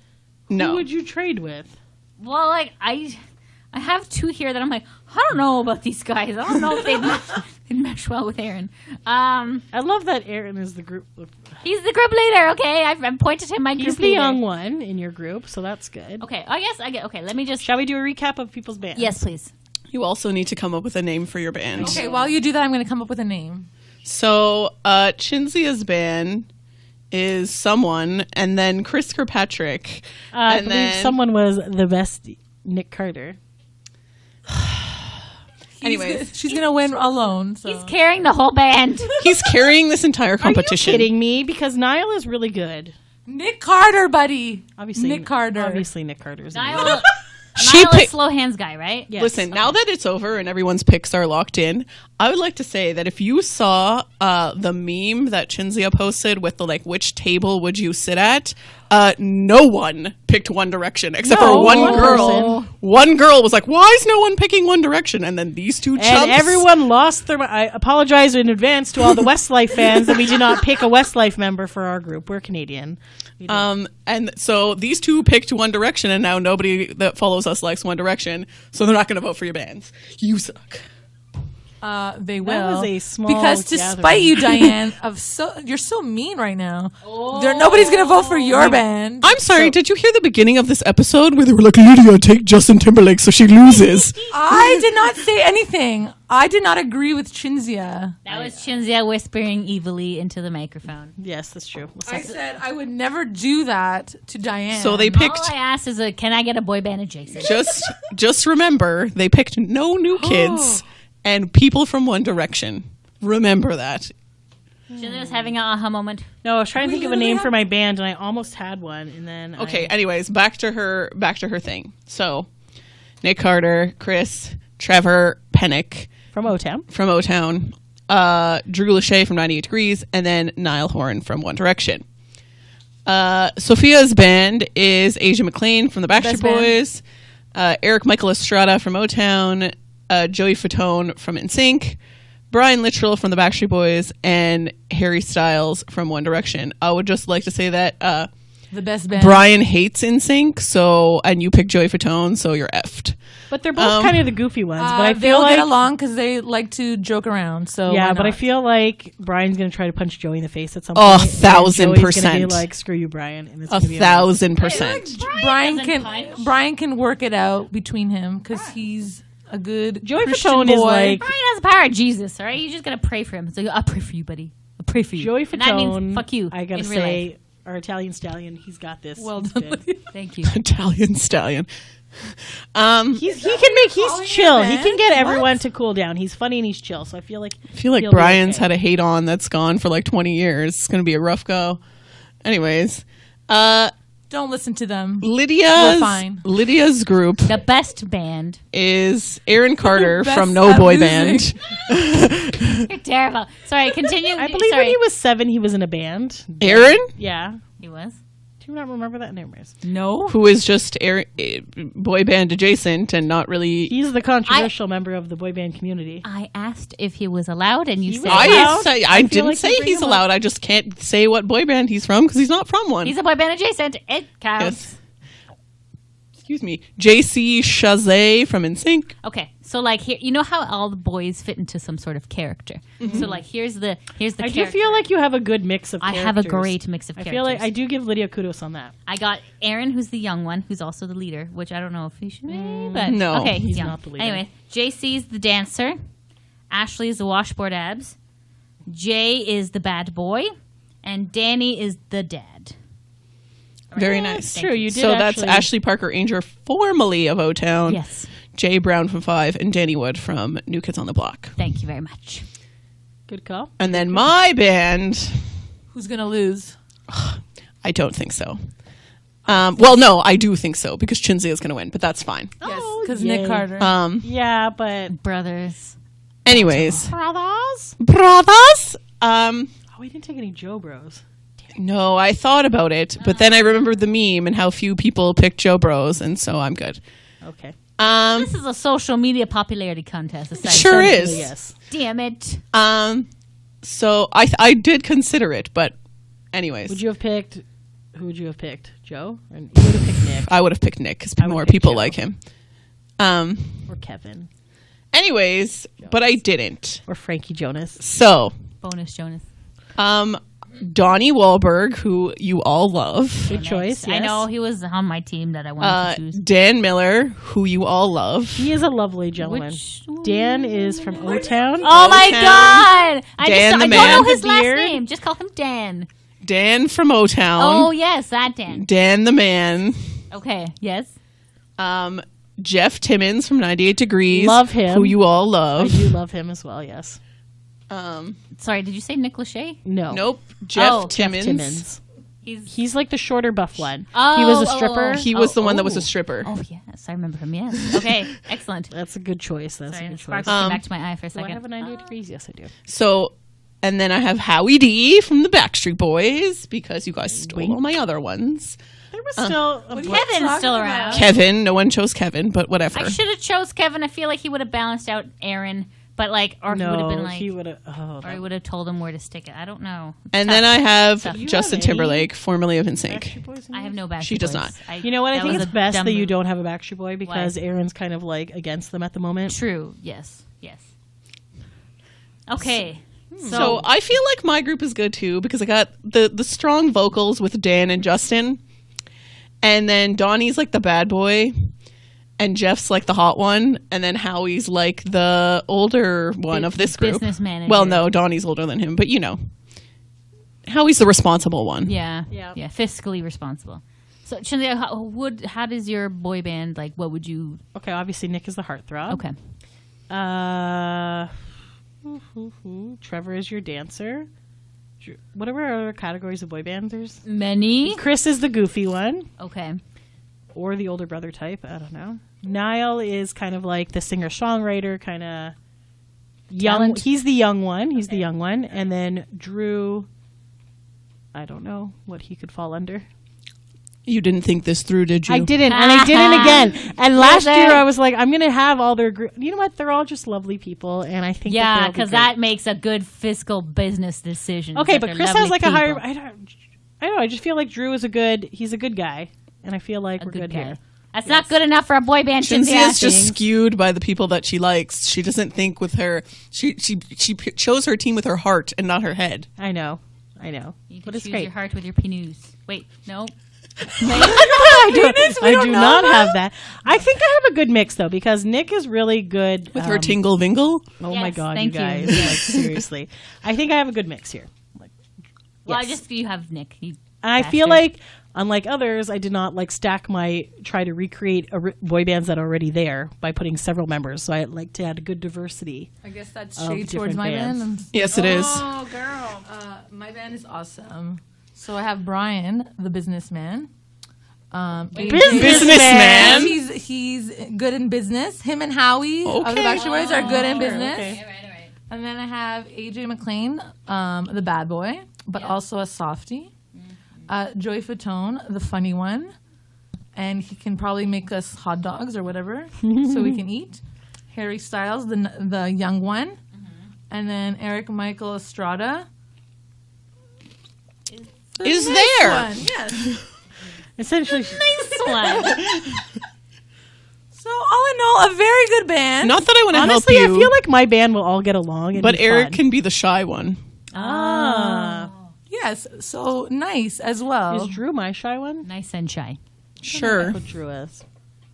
Who no. would you trade with? Well, like I have 2 here that I'm like, I don't know about these guys. I don't know if they'd mesh well with Aaron. I love that Aaron is the group. He's the group leader. Okay, I've pointed him my group He's the leader. young one in your group, so that's good. Okay, I guess I get. Okay, let me just. Shall we do a recap of people's bands? Yes, please. You also need to come up with a name for your band. Okay, while you do that, I'm going to come up with a name. So, Chinzia's band is someone, and then Chris Kirkpatrick. I and believe then someone was the best Nick Carter. Anyways, She's going to win alone. So. He's carrying the whole band. he's carrying this entire competition. Are you kidding me? Because Niall is really good. Nick Carter, buddy. Obviously, Nick Carter. Obviously, Nick Carter is amazing. Niall, She Niall is picked- slow hands guy, right? Yes. Listen, now that it's over and everyone's picks are locked in, I would like to say that if you saw the meme that Chinzia posted with the like, which table would you sit at? No one picked One Direction except No, for one one girl. person. One girl was like, "Why is no one picking One Direction?" And then these two chumps. And everyone lost their. I apologize in advance to all the Westlife fans that we did not pick a Westlife member for our group. We're Canadian. And so these two picked One Direction, and now nobody that follows us likes One Direction, so they're not going to vote for your bands. You suck. They will. was a small because to gathering. spite you, Diane, you're so mean right now. Nobody's gonna vote for your band. I'm sorry, did you hear the beginning of this episode where they were like, Lydia, take Justin Timberlake so she loses? I did not say anything. I did not agree with Chinzia. That was Chinzia whispering evilly into the microphone. Yes, that's true. I said I would never do that to Diane. So they All picked, I asked is, can I get a boy band adjacent? just remember, they picked no new kids and people from One Direction. Remember that. Chinzia's having an aha moment. No, I was trying to think of a literally name have- for my band, and I almost had one, and then Okay, anyways, back to her thing. So, Nick Carter, Chris, Trevor Pennick from O-Town. from O-Town, Drew Lachey from 98 Degrees, and then Niall Horan from One Direction. Sophia's band is Asia McLean from the Backstreet Best band. Boys, Eric Michael Estrada from O-Town, Joey Fatone from NSYNC, Brian Littrell from the Backstreet Boys, and Harry Styles from One Direction. I would just like to say that The best band. Brian hates NSYNC, so and you pick Joey Fatone, so you're effed. But they're both kind of the goofy ones. But I they'll feel like get along because they like to joke around. So yeah, why but I not? feel like Brian's gonna try to punch Joey in the face at some Oh, point. and Joey's gonna 1000%. be like, "Screw you, Brian," and it's gonna be 1,000%. Brian doesn't can punch. work it out between him because he's a good Joey Christian Fatone boy. is like Brian has the power of Jesus, all right? You just gotta pray for him. It's like, I'll pray for you, buddy. I'll pray for you. Joey And that Fatone. means fuck you. I gotta in real say, life. our Italian stallion, he's got this. Well He's done. good. Thank you. Italian stallion. He's calling chill. it He bad? can get What? everyone to cool down. He's funny and he's chill. So I feel like I feel like he'll be Brian's okay. had a hate on that's gone for like 20 years. It's going to be a rough go. Anyways, Don't listen to them. Lydia's fine. group The best band. is Aaron Carter Best from No at Boy losing. Band. You're terrible. Sorry, continue. I believe Sorry. when he was 7, he was in a band. Aaron, Yeah. He was. Do you not remember that? Anyways. No. who is just boy band adjacent and not really. He's the controversial member of the boy band community. I asked if he was allowed, and you He said was I allowed. didn't say, I I feel didn't like say you bring he's him up. allowed. I just can't say what boy band he's from because he's not from one. he's a boy band adjacent. It counts. Yes. Excuse me, JC Chazé from NSYNC. Okay, so like here, you know how all the boys fit into some sort of character. So like here's the I do character. feel like you have a good mix of I characters. have a great mix of I characters. feel like I do give Lydia kudos on that. I got Aaron, who's the young one, who's also the leader, which I don't know if he should be, but No. okay, he's He's young. not the leader. Anyway, JC's the dancer, Ashley's the washboard abs, Jay is the bad boy, and Danny is the dad. Very nice. True, you did So that's actually- Ashley Parker Ainger, formerly of O-Town. Yes, Jay Brown from 5, and Danny Wood from New Kids on the Block. thank you very much. Good call. And then my band, Who's gonna lose? I don't think so. Well, no, I do think so because Chinzia is going to win, but that's fine. Yes, Oh, because yay. Nick Carter. Yeah, but Brothers. Anyways, brothers. brothers. Oh, we didn't take any Joe Bros. No, I thought about it, but then I remembered the meme and how few people picked Joe Bros, and so I'm good. Okay. This is a social media popularity contest. Sure is. Yes. Damn it. So I did consider it, but anyways, Would you have picked? Who would you have picked? Joe? Or you would have picked Nick I would have picked Nick because I would more pick people Joe. like him. or Kevin Anyways, but I didn't. or Frankie Jonas. So, Bonus Jonas. Donnie Wahlberg, who you all love. Good choice. I yes. know he was on my team that I wanted to choose. Dan Miller, who you all love. He is a lovely gentleman. Which- Dan is from O-Town. Oh my O-Town. God! I Dan the don't man. know his The last beard. name. Just call him Dan. Dan from O-Town. Oh yes, that Dan. Dan the man. Okay. Yes. Jeff Timmons from 98 Degrees. Love him. Who you all I love. do love him as well. Yes. Sorry. Did you say Nick Lachey? No. Nope. Jeff Oh, Jeff Timmons. Timmons. He's. He's like the shorter buff one. Oh, he was a oh, stripper. oh. He was the one that was a stripper. Oh yes, I remember him. Yes. Okay. Excellent. That's a good choice. That's Sorry, a the good choice. sparkle came back to my eye for a Do I have a second. 98 degrees? Yes, I do. So, and then I have Howie D from the Backstreet Boys because you guys stole all my other ones. There was still a Kevin's still around. Kevin, no one chose Kevin, but whatever. I should have chose Kevin. I feel like he would have balanced out Aaron, but like, or he would have been like, he would have. or he would have told him where to stick it. I don't know. It's And tough. then I have Tough. You Justin have any Timberlake, formerly of NSYNC. Backstreet Boys in I have yours? no Backstreet She does Boys. not. You know what? I that think was it's a best dumb that you move. don't have a Backstreet Boy because Aaron's kind of like against them at the moment. True. Yes. Yes. Okay. So I feel like my group is good too because I got the strong vocals with Dan and Justin. And then Donnie's like the bad boy. And Jeff's like the hot one. And then Howie's like the older one of this group. business manager. Well, no, Donnie's older than him, but you know. Howie's the responsible one. Yeah. Yeah. Yeah. Fiscally responsible. So, Chinzia, how does your boy band, like, what would you... Okay, obviously Nick is the heartthrob. Okay. Trevor is your dancer. Whatever other categories of boy bands there's. Many? Chris is the goofy one, Okay. or the older brother type. I don't know. Niall is kind of like the singer-songwriter, kind of young. Talent. He's the young one. He's the young one. And then Drew, I don't know what he could fall under. You didn't think this through, did you? I didn't, and I didn't again. And last year I was like, I'm gonna have all their. You know what? They're all just lovely people, and I think. Yeah, because because that makes a good fiscal business decision. Okay, that but they're Chris lovely has like people. a higher. I don't know. I just feel like Drew is he's a good guy. And I feel like we're good guy. here. That's not good enough for a boy band. Shinzi Cynthia. is just skewed by the people that she likes. She doesn't think with her. She chose her team with her heart and not her head. I know. You But can it's choose great. your heart with your penis. Wait, no. I do not have that. I think I have a good mix though, because Nick is really good With her tingle vingle. Oh my Yes, god, thank you you. guys! Like, seriously, I think I have a good mix here. Well, Yes. you have Nick. You And I feel bastard. like, unlike others, I did not try to recreate boy bands that are already there by putting several members. So I like to add a good diversity. I guess that's Of shade towards different my bands. band. Yes, it is. Oh, girl. My band is awesome. So I have Brian, the businessman. Businessman? He's good in business. Him and Howie of the Okay. Backstreet Boys are good in business. okay. All right. And then I have AJ McLean, the bad boy, but also a softie. Joey Fatone, the funny one. And he can probably make us hot dogs or whatever so we can eat. Harry Styles, the young one. And then Eric Michael Estrada. Is The there? nice one, yes. Essentially, Nice one. So all in all, a very good band. Not that I want to help honestly, you, I feel like my band will all get along. And but be Eric fun. can be the shy one. Yes, so nice as well. Is Drew my shy one? Nice and shy. Sure. What Drew is.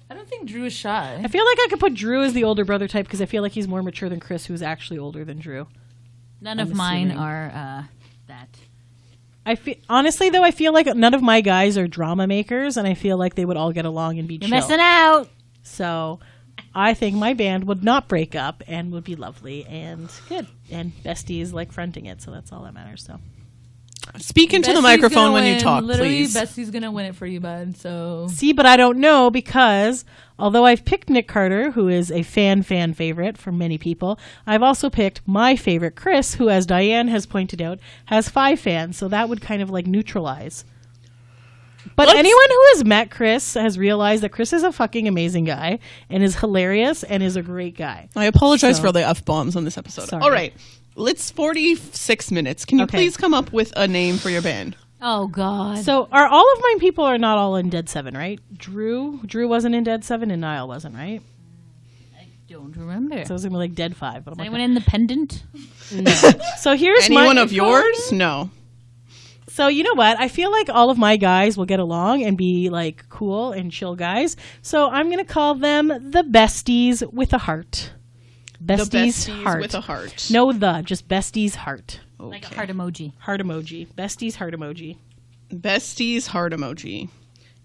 I don't think Drew is shy. I feel like I could put Drew as the older brother type because I feel like he's more mature than Chris, who's actually older than Drew. None I'm of mine assuming. are that. Honestly, though, I feel like none of my guys are drama makers, and I feel like they would all get along and be You're chill. missing out. So I think my band would not break up and would be lovely and good. And besties like fronting it, so that's all that matters. So Speak into the Bessie's microphone gonna when you win. talk, Literally, please. Bessie's gonna win it for you, bud. So see, but I don't know because although I've picked Nick Carter, who is a fan favorite for many people, I've also picked my favorite, Chris, who, as Diane has pointed out, has 5 fans. So that would kind of like neutralize. But Let's- anyone who has met Chris has realized that Chris is a fucking amazing guy and is hilarious and is a great guy. I apologize So- for the F-bombs on this episode. Sorry. All right. It's 46 minutes. Can you Okay. please come up with a name for your band? Oh God. So are all of my people are not all in Dead 7, right? Drew wasn't in Dead 7 and Niall wasn't, right? I don't remember. So it was gonna be like Dead 5. But I'm Is like, anyone in the pendant? so here's Anyone my, of yours? No. So you know what? I feel like all of my guys will get along and be like cool and chill guys. So I'm gonna call them the Besties with a Heart. The Besties, besties heart. with a heart. No, just Besties heart. Like a heart emoji. Heart emoji. Besties heart emoji. Besties heart emoji.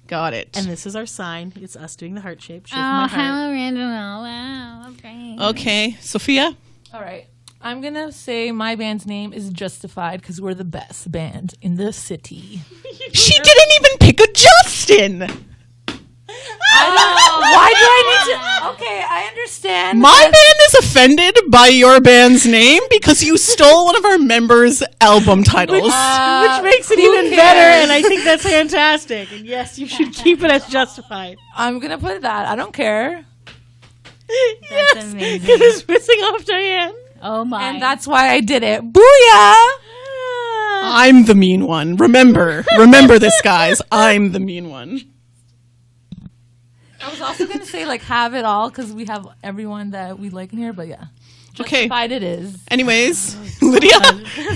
Got it. And this is our sign. It's us doing the heart shape. Shake Oh, my heart. how random! Oh, wow, okay. Okay. Sophia? all right, I'm gonna say my band's name is Justified because we're the best band in the city. She didn't even pick a Justin. Why do I need to? Okay, I understand. My band is offended by your band's name because you stole one of our members' album titles. Which makes it who even cares? better, and I think that's fantastic. And yes, you should keep it as Justified. I'm gonna put that. I don't care, That's amazing. Because it's missing off Diane. Oh my! and that's why I did it. Booyah! I'm the mean one. Remember this, guys. I'm the mean one. I was also gonna say like have it all because we have everyone that we like in here, but yeah, Okay. Justified it is. Anyways, Lydia.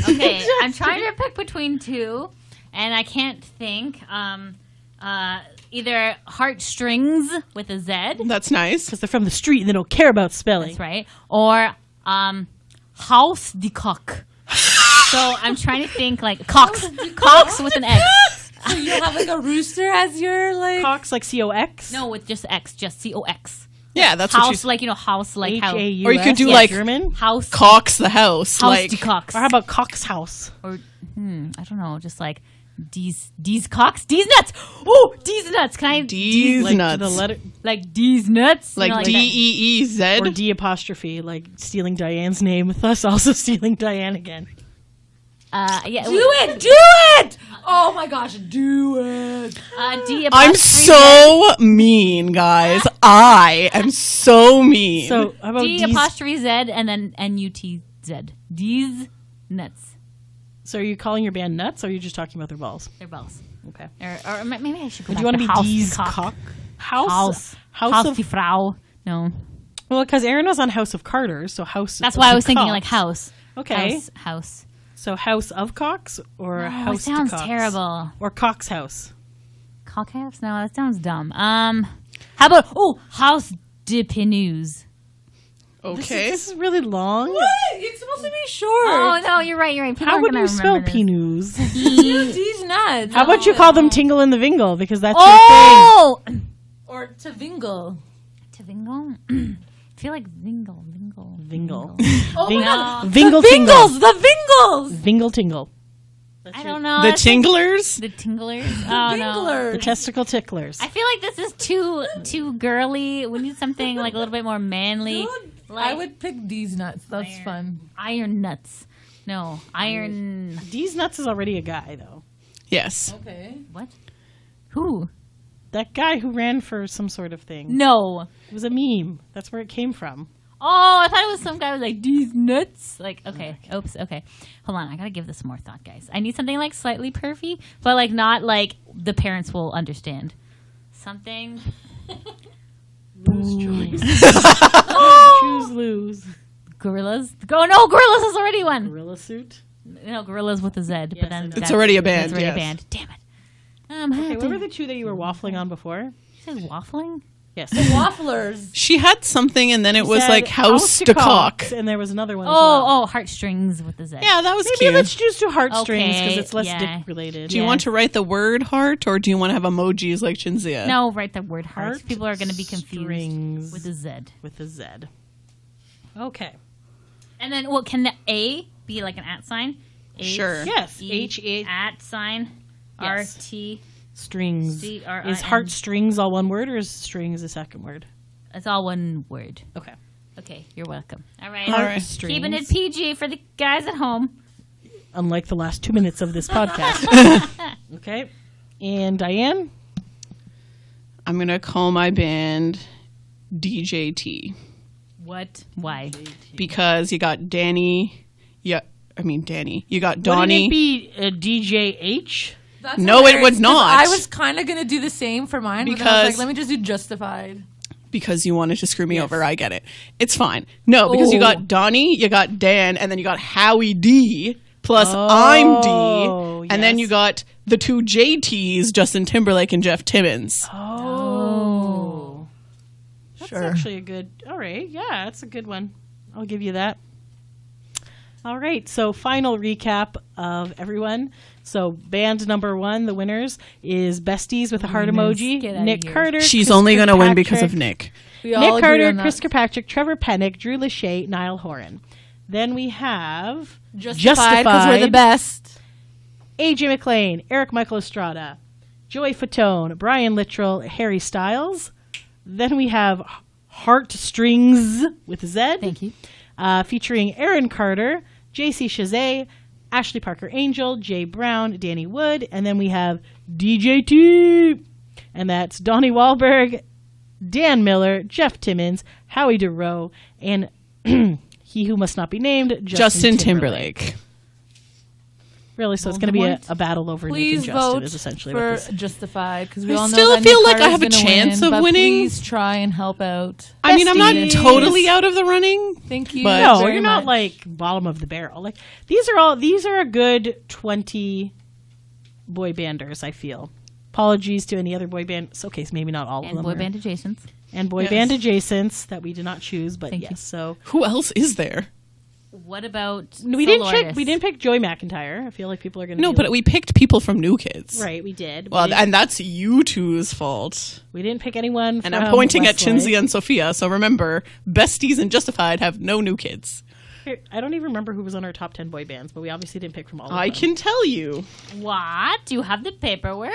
okay, I'm trying to pick between two, and I can't think. Either heartstrings with a Z, That's nice. Because they're from the street and they don't care about spelling. that's right, or Haus die Cock. So I'm trying to think like Cox with an X. So you have like a rooster as your like. Cox like COX? No, with just X, just COX. Yeah, that's what House, she's. like house, like how H-A-U-S, Or you could do yeah, like- German. house, Cox the house. house Like, die Cox, Or how about Cox House? or I don't know, just like D's Cox, D's nuts. Oh, D's nuts. Can I D's Like nuts. the letter like D's nuts? like You know, that. DEEZ. or D apostrophe, like stealing Diane's name with us also stealing Diane again. Yeah, Do it! Do it! Oh my gosh, do it! D I'm apostrophe so mean, guys. I am so mean. So how about D D's? apostrophe Z and then NUTZ. D's nuts. So are you calling your band nuts, or are you just talking about their balls? They're balls. Okay. Or maybe I should go Do back you want to be House D's Cock. cock? House of... die Frau. No. Well, because Aaron was on House of Carter, so House... That's of why I the was thinking Cocks. like house. Okay. House. So House of Cocks or Oh, House it sounds to Cocks? terrible. Or Cox House. Cockhouse? No, that sounds dumb. How about House de Pinus? Okay. This is really long. It's supposed to be short. Oh no, you're right. People How aren't would gonna you spell remember this. Pinus? These nuts. How about you call them Tingle and the Vingle, because that's Oh, Or to Vingle. to Vingle. I feel like Vingle. your thing. Vingle. Oh my God. Vingle Tingle. Vingles! The Vingles! Vingle Tingle. I don't know. The that's like- Tinglers? The Tinglers. Oh no. The Vinglers. testicle ticklers. I feel like this is too girly. We need something like a little bit more manly. Like I would pick these nuts. That's fun. Iron Nuts. No, Iron. D's Nuts is already a guy, though. Yes. Okay. What? Who? That guy who ran for some sort of thing. No. It was a meme. That's where it came from. Oh, I thought it was some guy who was like, these nuts. Like, okay. Oops. Okay. Hold on. I got to give this some more thought, guys. I need something like slightly pervy, but like not like the parents will understand. Something. Choose lose. Gorillas. Oh, no. Gorillas is already one. Gorilla suit. No, Gorillas with a Z. Yes, but then I know. It's that's- already a band, It's already yes. a band. Damn it. Okay, what were the two that you were waffling on before? You said waffling? Yes. Wafflers. She had something, and then it was Said like House to Cock. and there was another one as well. Oh, heartstrings with the Z. Yeah, that was Maybe cute. let's just do heartstrings because Okay, it's less yeah. dick related. Do you Yeah. want to write the word heart, or do you want to have emojis like Chinzia? No, write the word heart. Heart People are going to be confused strings with a Z. with a Z. Okay. And then, well, can the A be like an at sign? H- Sure. Yes. E, H-A- at sign. Yes. R-T. Strings. C-R-I-N. Is heartstrings all one word or is strings a second word? It's all one word. Okay. Okay, you're welcome. All right. All right. Heartstrings. Keeping it PG for the guys at home. Unlike the last 2 minutes of this podcast. Okay. And Diane? I'm going to call my band DJT What? Why? because you got Danny. Yeah, I mean, Danny. You got Wouldn't Donnie. it be DJH? That's No, it hilarious, would 'cause not. I was kind of going to do the same for mine, but then I was Because- like, let me just do Justified. Because you wanted to screw me over. I get it. It's fine. No, because you got Donnie, you got Dan, and then you got Howie D, plus I'm D, and then yes. you got the two JTs, Justin Timberlake and Jeff Timmons. Oh. That's Sure. actually a good. All right. Yeah, that's a good one. I'll give you that. All right. So, final recap of everyone. So, band number 1, the winners, is Besties with a heart emoji. Get outta Nick here. Carter. She's Chris only going to win because Kirkpatrick, of Nick. We all Nick agree Carter, on that. Chris Kirkpatrick, Trevor Pennick, Drew Lachey, Niall Horan. Then we have Justified because we're the best. AJ McLean, Eric Michael Estrada, Joey Fatone, Brian Littrell, Harry Styles. Then we have Heartstrings with a Z. Thank you. Featuring Aaron Carter, JC Chazet, Ashley Parker Angel, Jay Brown, Danny Wood. And then we have DJT. And that's Donnie Wahlberg, Dan Miller, Jeff Timmons, Howie DeRoe, and he who must not be named, Justin Timberlake. Really, so it's going to be a Voldemort. battle over Nick Please and Justin vote is essentially for what this. Justified because we I all know still that feel Nick like I Carter's have a gonna chance win, of but winning. Please try and help out. I mean, I'm not Besties. totally out of the running. Thank you. But- No, very you're not much. like bottom of the barrel. Like these are a good 20 boy banders, I feel. Apologies to any other boy band. So, okay, so maybe not all of And them. boy are- band adjacents. and boy Yes. band adjacents that we did not choose, but Thank yes. you. So Who else is there? What about we solo didn't artists? we didn't pick Joey McIntyre. I feel like people are going to No, but we picked people from New Kids. right, we did. Well, we, didn't, and that's you two's fault. we didn't pick anyone. And from I'm pointing at Westlake. Chinzia and Sophia, so remember, Besties and Justified have no New Kids. Here, I don't even remember who was on our top 10 boy bands, but we obviously didn't pick from all of I them. can tell you. What? Do you have the paperwork?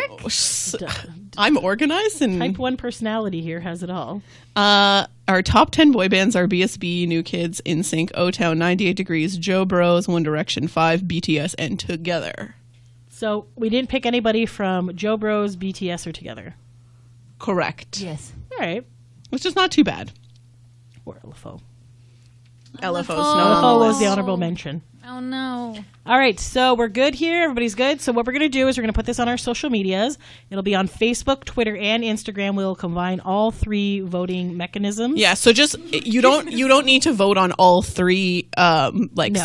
I'm organized and Type 1 personality here has it all. our top 10 boy bands are BSB, New Kids, NSYNC, O-Town, 98 Degrees, Joe Bros, One Direction, 5, BTS, and Together. So we didn't pick anybody from Joe Bros, BTS, or Together. Correct. Yes. All right. Which is not too bad. Or LFO. LFO's LFO not. was the honorable mention. Oh no. All right, so we're good here. Everybody's good. So what we're going to do is we're going to put this on our social medias. It'll be on Facebook, Twitter, and Instagram. We'll combine all 3 voting mechanisms. Yeah, so just you don't need to vote on all 3 No,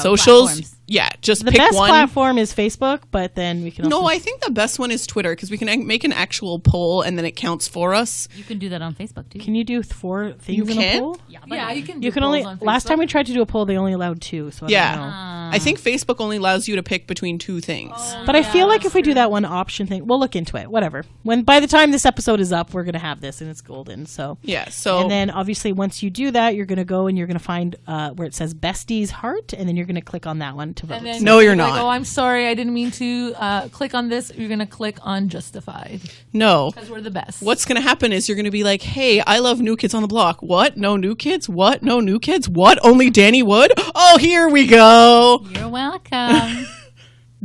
socials. platforms. Yeah, just The pick best one. platform is Facebook, but then we can also... No, I think the best one is Twitter because we can make an actual poll and then it counts for us. You can do that on Facebook too. Can you do 4 things You in can? a poll? Yeah, you can. Do You can polls only... on Last Facebook. time we tried to do a poll, they only allowed 2, so I Yeah. don't know. I think Facebook only allows you to pick between 2 things. But I feel like if we do that one option thing, we'll look into it. Whatever. By the time this episode is up, we're going to have this and it's golden. So Yeah, so and then obviously once you do that, you're going to go and you're going to find where it says Bestie's Heart, and then you're going to click on that one to vote. And then No, you're like, not. oh, I'm sorry, I didn't mean to click on this. You're gonna click on Justified no. because we're the best. What's going to happen is you're going to be like, hey, I love New Kids on the Block. What? No New Kids? What? No New Kids? What? Only Danny Wood? Oh, here we go. You're welcome.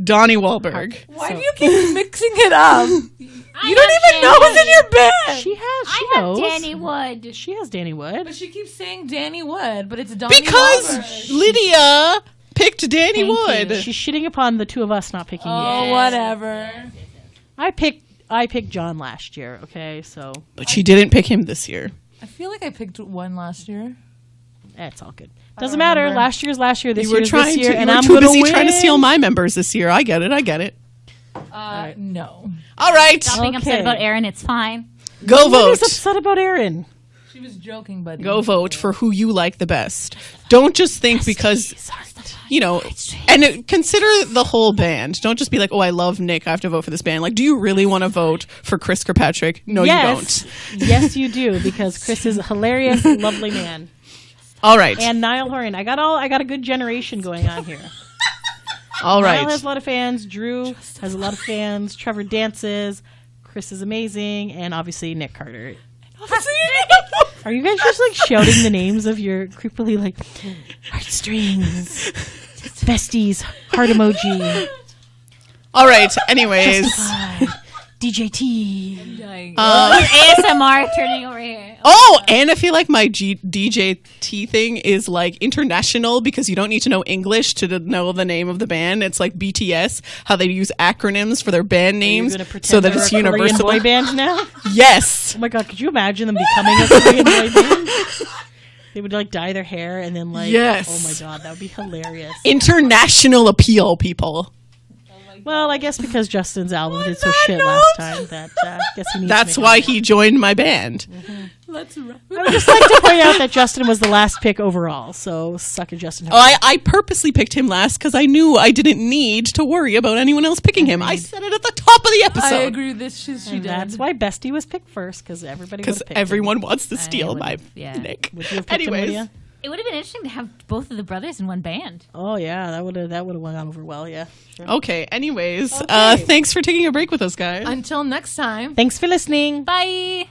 Donnie Wahlberg. Why do you keep mixing it up? You don't even know who's in your bed. She has. She I have knows. Danny Wood. She has Danny Wood. But she keeps saying Danny Wood, but it's Donnie Because Wahlberg. Lydia picked Danny Thank Wood. She's shitting upon the 2 of us not picking Oh, you. whatever. I picked John last year. Okay, so But she didn't pick him this year. I feel like I picked one last year. it's all good. Doesn't matter. remember. Last year's last year. This You were year's trying this year, to. You and were I'm too gonna busy win. trying to steal my members this year. I get it. I get it. No. All right, Stop being upset Okay. about Aaron. It's fine. go vote. Who's upset about Aaron? She was joking, buddy. Go vote for who you like the best. Don't just think because and consider the whole band. Don't just be like, oh, I love Nick, I have to vote for this band. Like, do you really want to vote for Chris Kirkpatrick? No, Yes. you don't. Yes, you do, because Chris is a hilarious, lovely man. All right, And Niall Horan. I got a good generation going on here. all Niall has right. a lot of fans. Drew has a lot of fans. Trevor dances. Chris is amazing, and obviously Nick Carter. Are you guys just like shouting the names of your creepily like heartstrings, besties, heart emoji, All right. Anyways, DJT? ASMR turning over here. oh, and I feel like my DJT thing is like international because you don't need to know English to know the name of the band. It's like BTS, how they use acronyms for their band names so that it's universal. Boy band now. Yes. Oh my god, could you imagine them becoming a Korean boy band? They would like dye their hair and then like, Yes. oh my god, that would be hilarious. International appeal, people. Well, I guess because Justin's album did so shit last time that I guess he needs That's to make why it. he joined my band. Let's wrap I would just like to point out that Justin was the last pick overall, so suck it, Justin. Oh, I purposely picked him last because I knew I didn't need to worry about anyone else picking him. I said it at the top of the I episode. agree with this. She And did. that's why Bestie was picked first, because everybody Because would've picked everyone wants to steal my would've- yeah. Nick. him. Would you have picked him, Anyways, Lydia? It would have been interesting to have both of the brothers in one band. Oh yeah, that would have gone over well. Yeah. Sure. okay. Anyways, Okay. thanks for taking a break with us, guys. Until next time. Thanks for listening. Bye.